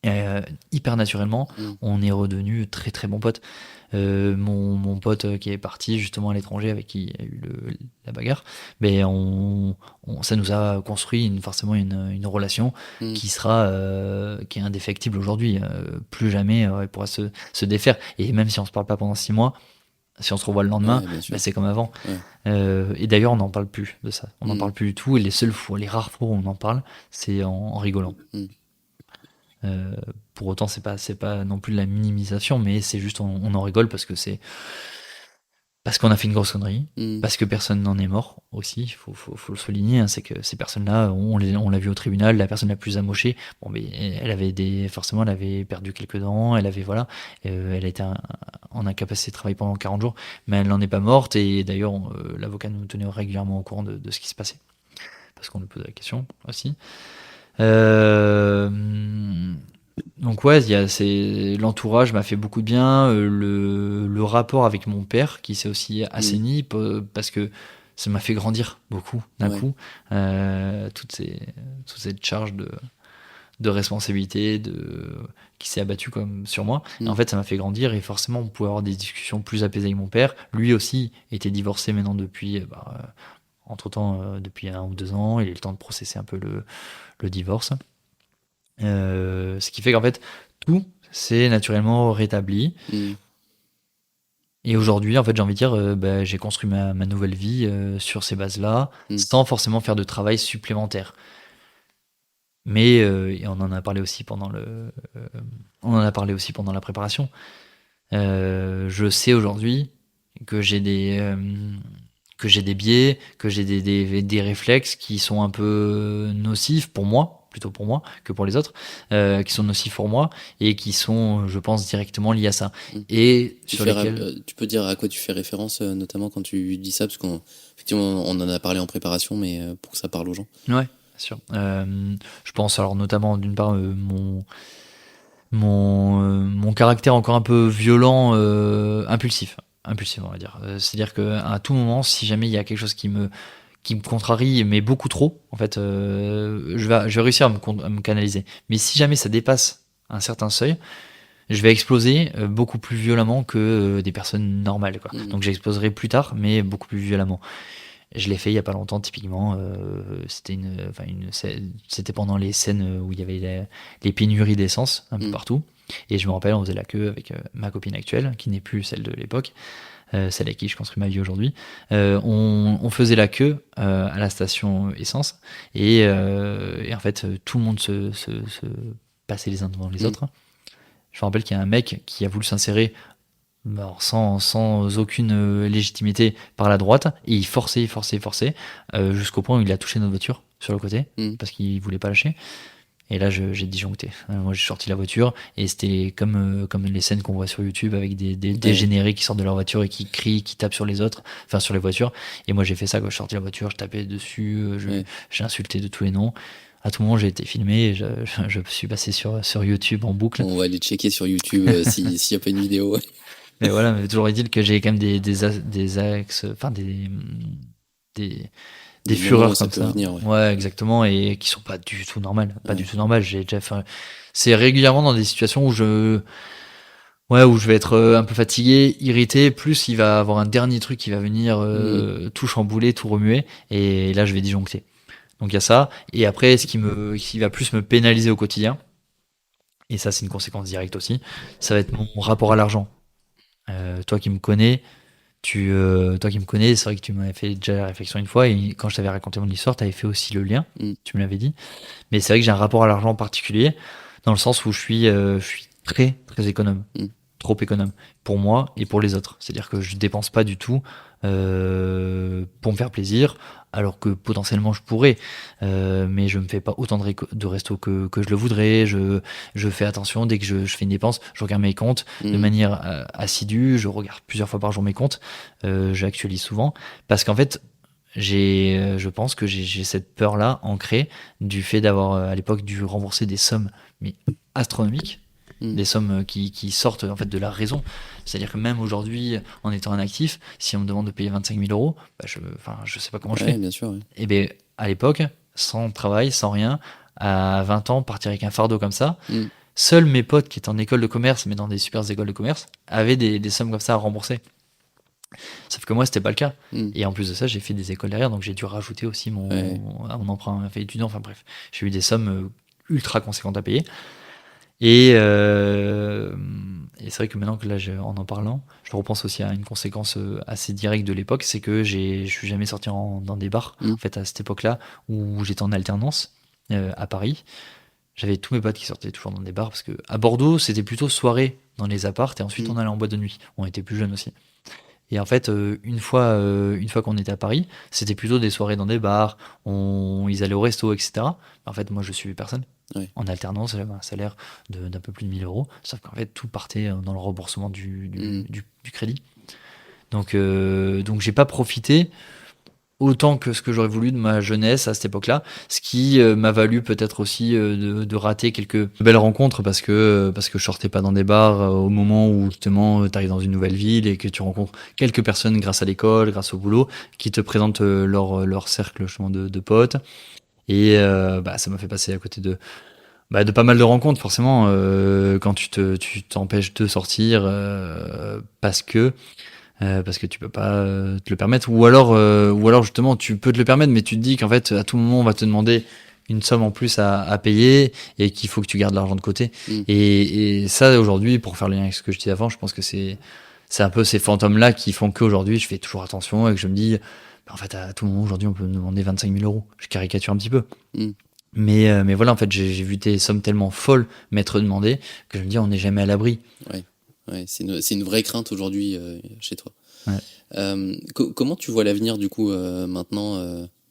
Et, hyper naturellement, on est redevenus très très bons potes. Mon pote qui est parti justement à l'étranger, avec qui il y a eu la bagarre, mais ça nous a construit forcément une relation qui est indéfectible aujourd'hui. Plus jamais il pourra se défaire. Et même si on se parle pas pendant 6 mois, si on se revoit le lendemain, c'est comme avant. Et d'ailleurs, on n'en parle plus de ça. On n'en parle plus du tout. Et les rares fois où on en parle, c'est en rigolant. Pour autant, c'est pas non plus de la minimisation, mais c'est juste on en rigole parce qu'on a fait une grosse connerie, parce que personne n'en est mort aussi. Il faut le souligner, hein, c'est que ces personnes-là, on l'a vu au tribunal, la personne la plus amochée, mais elle avait perdu quelques dents, elle a été en incapacité de travailler pendant 40 jours, mais elle n'en est pas morte. Et d'ailleurs, l'avocat nous tenait régulièrement au courant de ce qui se passait, parce qu'on nous posait la question aussi. Donc l'entourage m'a fait beaucoup de bien, le rapport avec mon père qui s'est aussi assaini parce que ça m'a fait grandir beaucoup d'un coup, toute cette charge de responsabilité qui s'est abattue comme sur moi. Et en fait, ça m'a fait grandir, et forcément on pouvait avoir des discussions plus apaisées avec mon père. Lui aussi était divorcé maintenant depuis entre-temps, depuis 1 ou 2 ans, il a eu le temps de processer un peu le divorce. Ce qui fait qu'en fait, tout s'est naturellement rétabli. Et aujourd'hui, en fait, j'ai envie de dire, j'ai construit ma nouvelle vie sur ces bases-là, sans forcément faire de travail supplémentaire. Mais et on en a parlé aussi pendant la préparation. Je sais aujourd'hui que j'ai des biais, que j'ai des réflexes qui sont un peu nocifs pour moi, plutôt pour moi que pour les autres, qui sont nocifs pour moi et qui sont, je pense, directement liés à ça. Et tu peux dire à quoi tu fais référence, notamment quand tu dis ça, parce qu'effectivement on en a parlé en préparation, mais pour que ça parle aux gens. Ouais, bien sûr. Je pense alors notamment d'une part mon caractère encore un peu violent, impulsif, on va dire. C'est-à-dire qu'à tout moment, si jamais il y a quelque chose qui me contrarie, mais beaucoup trop, en fait, je vais réussir à me canaliser. Mais si jamais ça dépasse un certain seuil, je vais exploser beaucoup plus violemment que des personnes normales, quoi. Donc j'exploserai plus tard, mais beaucoup plus violemment. Je l'ai fait il y a pas longtemps, typiquement. C'était pendant les scènes où il y avait les pénuries d'essence un peu partout. Et je me rappelle, on faisait la queue avec ma copine actuelle, qui n'est plus celle de l'époque, celle avec qui je construis ma vie aujourd'hui. On faisait la queue à la station essence, et en fait, tout le monde se passait les uns devant les autres. Je me rappelle qu'il y a un mec qui a voulu s'insérer alors sans aucune légitimité par la droite, et il forçait, jusqu'au point où il a touché notre voiture sur le côté, parce qu'il voulait pas lâcher. Et là, j'ai disjoncté. Moi, j'ai sorti la voiture, et c'était comme les scènes qu'on voit sur YouTube avec des dégénérés qui sortent de leur voiture et qui crient, qui tapent sur les autres, enfin sur les voitures. Et moi, j'ai fait ça quand je sortis la voiture, je tapais dessus, j'ai insulté de tous les noms. À tout moment, j'ai été filmé, et je suis passé sur YouTube en boucle. On va aller checker sur YouTube s'il y a pas une vidéo. Mais voilà, mais toujours est-il que j'ai quand même des axes, enfin des fureurs comme ça. Venir, ouais, exactement, et qui sont pas du tout normales. Du tout normales. J'ai déjà fait. C'est régulièrement dans des situations où je vais être un peu fatigué, irrité, plus il va avoir un dernier truc qui va venir tout chambouler, tout remuer, et là je vais disjoncter. Donc il y a ça, et après ce qui va plus me pénaliser au quotidien, et ça c'est une conséquence directe aussi, ça va être mon rapport à l'argent. Toi qui me connais, c'est vrai que tu m'avais fait déjà la réflexion une fois, et quand je t'avais raconté mon histoire, tu avais fait aussi le lien, tu me l'avais dit. Mais c'est vrai que j'ai un rapport à l'argent particulier, dans le sens où je suis très, très économe. Trop économe. Pour moi et pour les autres. C'est-à-dire que je dépense pas du tout pour me faire plaisir, alors que potentiellement je pourrais. Mais je me fais pas autant de resto que je le voudrais. Je fais attention, dès que je fais une dépense, je regarde mes comptes de manière assidue. Je regarde plusieurs fois par jour mes comptes. J'actualise souvent. Parce qu'en fait, je pense que j'ai cette peur-là ancrée du fait d'avoir à l'époque dû rembourser des sommes mais astronomiques. Des sommes qui sortent en fait de la raison. C'est-à-dire que même aujourd'hui, en étant un actif, si on me demande de payer 25 000 euros, je sais pas comment je fais. Bien sûr, Et bien, à l'époque, sans travail, sans rien, à 20 ans, partir avec un fardeau comme ça, seuls mes potes qui étaient en école de commerce, mais dans des super écoles de commerce, avaient des sommes comme ça à rembourser. Sauf que moi, c'était pas le cas. Et en plus de ça, j'ai fait des écoles derrière, donc j'ai dû rajouter aussi à mon emprunt fait étudiant. Enfin bref, j'ai eu des sommes ultra conséquentes à payer. Et c'est vrai que maintenant que là, en parlant, je repense aussi à une conséquence assez directe de l'époque, c'est que je suis jamais sorti dans des bars. En fait, à cette époque-là, où j'étais en alternance à Paris, j'avais tous mes potes qui sortaient toujours dans des bars, parce que à Bordeaux, c'était plutôt soirée dans les apparts, et ensuite on allait en boîte de nuit. On était plus jeunes aussi. Et en fait, une fois qu'on était à Paris, c'était plutôt des soirées dans des bars, ils allaient au resto, etc. En fait, moi, je suivais personne. En alternance, j'avais un salaire d'un peu plus de 1 000 euros, sauf qu'en fait, tout partait dans le remboursement du crédit. Donc j'ai pas profité autant que ce que j'aurais voulu de ma jeunesse à cette époque-là, ce qui m'a valu peut-être aussi de rater quelques belles rencontres, parce que je sortais pas dans des bars au moment où justement tu arrives dans une nouvelle ville et que tu rencontres quelques personnes grâce à l'école, grâce au boulot, qui te présentent leur cercle justement de potes, et ça m'a fait passer à côté de pas mal de rencontres forcément quand tu t'empêches de sortir parce que tu peux pas te le permettre, ou alors justement tu peux te le permettre, mais tu te dis qu'en fait à tout moment on va te demander une somme en plus à payer, et qu'il faut que tu gardes l'argent de côté. Et ça, aujourd'hui, pour faire le lien avec ce que je disais avant, je pense que c'est un peu ces fantômes là qui font qu'aujourd'hui je fais toujours attention, et que je me dis en fait à tout moment aujourd'hui on peut me demander 25 000 euros. Je caricature un petit peu. Mais voilà, en fait j'ai vu des sommes tellement folles m'être demandées que je me dis on n'est jamais à l'abri. Ouais, c'est une vraie crainte aujourd'hui chez toi. Ouais. Comment tu vois l'avenir du coup maintenant,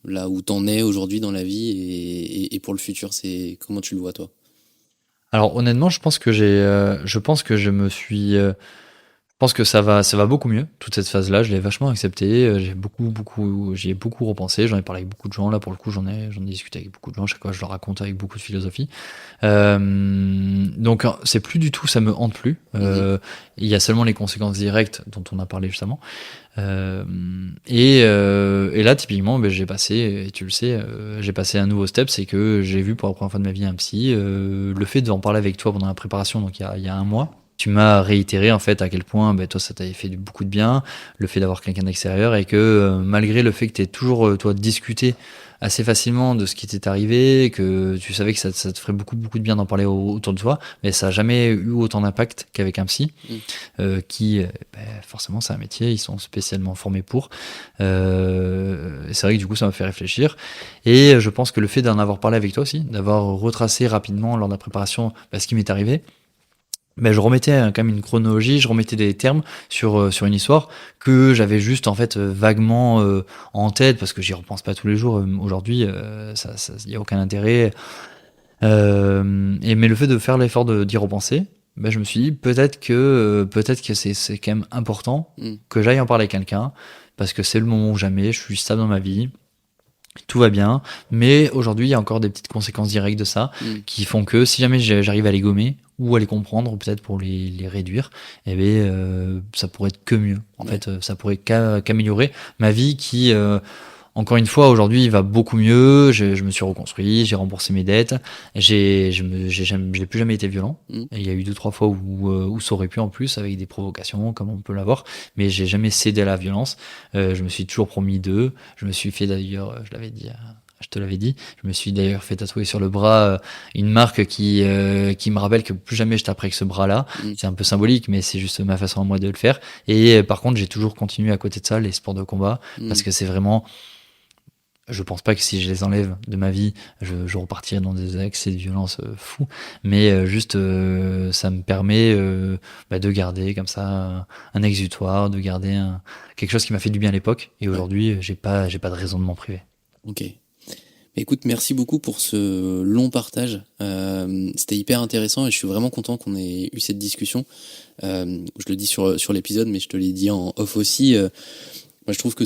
là où t'en es aujourd'hui dans la vie, et pour le futur, comment tu le vois toi? Alors honnêtement, je pense que je pense que ça va beaucoup mieux, toute cette phase-là. Je l'ai vachement accepté. J'y ai beaucoup repensé. J'en ai parlé avec beaucoup de gens. Là, pour le coup, j'en ai discuté avec beaucoup de gens. Chaque fois, je leur raconte avec beaucoup de philosophie. Donc, c'est plus du tout, ça me hante plus. Il y a seulement les conséquences directes dont on a parlé justement. Et là, typiquement, j'ai passé, et tu le sais, j'ai passé un nouveau step, c'est que j'ai vu pour la première fois de ma vie un psy. Le fait d'en parler avec toi pendant la préparation, donc il y a un mois. Tu m'as réitéré en fait à quel point toi ça t'avait fait beaucoup de bien, le fait d'avoir quelqu'un d'extérieur, et que malgré le fait que t'aies toujours toi discuté assez facilement de ce qui t'est arrivé, que tu savais que ça te ferait beaucoup de bien d'en parler autour de toi, mais ça a jamais eu autant d'impact qu'avec un psy qui forcément c'est un métier, ils sont spécialement formés pour. C'est vrai que du coup ça m'a fait réfléchir, et je pense que le fait d'en avoir parlé avec toi aussi, d'avoir retracé rapidement lors de la préparation ce qui m'est arrivé, je remettais quand même une chronologie, je remettais des termes sur une histoire que j'avais juste en fait vaguement en tête, parce que j'y repense pas tous les jours aujourd'hui, il y a aucun intérêt. Mais le fait de faire l'effort d'y repenser, je me suis dit peut-être que c'est quand même important que j'aille en parler à quelqu'un, parce que c'est le moment ou jamais, je suis stable dans ma vie, tout va bien, mais aujourd'hui il y a encore des petites conséquences directes de ça qui font que si jamais j'arrive à les gommer ou à les comprendre, ou peut-être pour les réduire, ça pourrait être que mieux. En fait, ça pourrait qu'améliorer ma vie qui, encore une fois, aujourd'hui, va beaucoup mieux. Je me suis reconstruit, j'ai remboursé mes dettes, j'ai plus jamais été violent. Et il y a eu 2-3 fois où ça aurait pu, en plus, avec des provocations, comme on peut l'avoir, mais j'ai jamais cédé à la violence. Je me suis toujours promis d'eux. Je me suis fait d'ailleurs, je te l'avais dit, je me suis d'ailleurs fait tatouer sur le bras une marque qui me rappelle que plus jamais je taperai que ce bras-là. C'est un peu symbolique, mais c'est juste ma façon à moi de le faire. Et par contre, j'ai toujours continué à côté de ça les sports de combat, parce que c'est vraiment... Je pense pas que si je les enlève de ma vie, je repartirai dans des excès de violence fous, mais juste ça me permet de garder comme ça un exutoire, de garder quelque chose qui m'a fait du bien à l'époque, et aujourd'hui j'ai pas de raison de m'en priver. Ok. Écoute, merci beaucoup pour ce long partage. C'était hyper intéressant et je suis vraiment content qu'on ait eu cette discussion. Je le dis sur l'épisode, mais je te l'ai dit en off aussi. Moi, je trouve que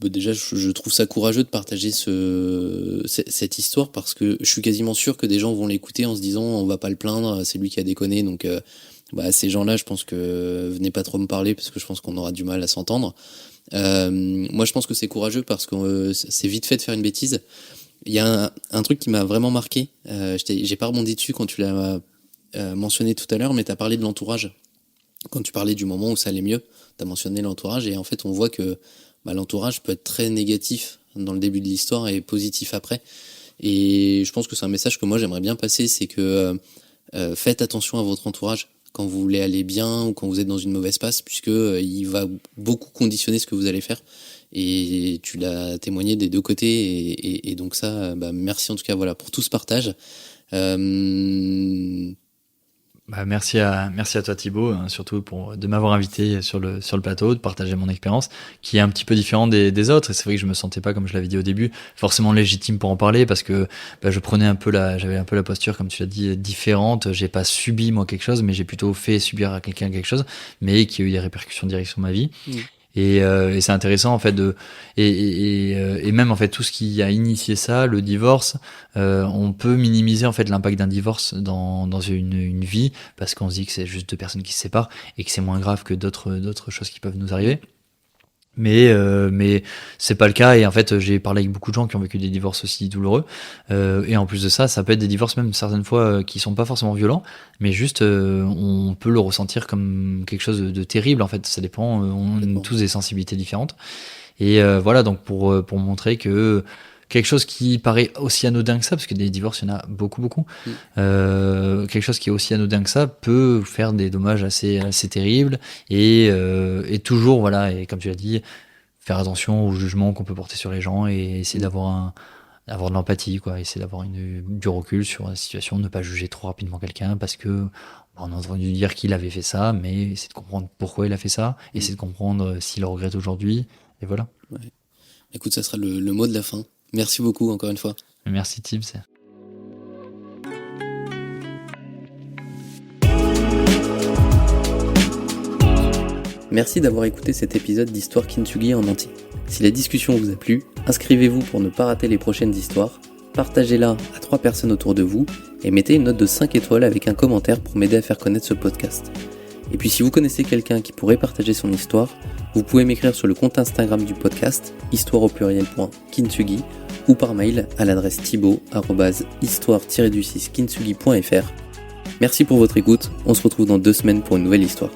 déjà, je trouve ça courageux de partager cette histoire, parce que je suis quasiment sûr que des gens vont l'écouter en se disant on va pas le plaindre, c'est lui qui a déconné. Donc, ces gens-là, je pense que venez pas trop me parler, parce que je pense qu'on aura du mal à s'entendre. Moi, je pense que c'est courageux parce que c'est vite fait de faire une bêtise. Il y a un truc qui m'a vraiment marqué. J'ai pas rebondi dessus quand tu l'as mentionné tout à l'heure, mais t'as parlé de l'entourage. Quand tu parlais du moment où ça allait mieux, t'as mentionné l'entourage, et en fait on voit que l'entourage peut être très négatif dans le début de l'histoire et positif après. Et je pense que c'est un message que moi j'aimerais bien passer, c'est que faites attention à votre entourage quand vous voulez aller bien ou quand vous êtes dans une mauvaise passe, puisque il va beaucoup conditionner ce que vous allez faire. Et tu l'as témoigné des deux côtés, et donc ça, merci en tout cas pour tout ce partage. Merci à toi Thibaut, surtout de m'avoir invité sur le plateau, de partager mon expérience qui est un petit peu différente des autres. Et c'est vrai que je me sentais pas, comme je l'avais dit au début, forcément légitime pour en parler, parce que je prenais j'avais un peu la posture, comme tu l'as dit, différente. J'ai pas subi moi quelque chose, mais j'ai plutôt fait subir à quelqu'un quelque chose, mais qui a eu des répercussions directes sur ma vie. Et c'est intéressant en fait et même en fait tout ce qui a initié ça, le divorce, on peut minimiser en fait l'impact d'un divorce dans une vie, parce qu'on se dit que c'est juste deux personnes qui se séparent et que c'est moins grave que d'autres choses qui peuvent nous arriver. Mais c'est pas le cas, et en fait j'ai parlé avec beaucoup de gens qui ont vécu des divorces aussi douloureux, et en plus de ça peut être des divorces même certaines fois qui sont pas forcément violents, mais juste on peut le ressentir comme quelque chose de terrible. En fait ça dépend, on a tous des sensibilités différentes, et voilà, donc pour montrer que quelque chose qui paraît aussi anodin que ça, parce que des divorces, il y en a beaucoup. Quelque chose qui est aussi anodin que ça peut faire des dommages assez terribles, et toujours, voilà, et comme tu l'as dit, faire attention au jugement qu'on peut porter sur les gens, et essayer d'avoir de l'empathie, quoi, essayer d'avoir du recul sur la situation, ne pas juger trop rapidement quelqu'un, parce que on a entendu dire qu'il avait fait ça, mais essayer de comprendre pourquoi il a fait ça, essayer de comprendre s'il le regrette aujourd'hui, et voilà. Ouais. Écoute, ça sera le mot de la fin. Merci beaucoup encore une fois. Merci Tibbs. Merci d'avoir écouté cet épisode d'Histoire Kintsugi en entier. Si la discussion vous a plu, inscrivez-vous pour ne pas rater les prochaines histoires, partagez-la à 3 personnes autour de vous, et mettez une note de 5 étoiles avec un commentaire pour m'aider à faire connaître ce podcast. Et puis si vous connaissez quelqu'un qui pourrait partager son histoire, vous pouvez m'écrire sur le compte Instagram du podcast, histoire_kintsugi, ou par mail à l'adresse thibaut@histoire-kintsugi.fr. Merci pour votre écoute, on se retrouve dans 2 semaines pour une nouvelle histoire.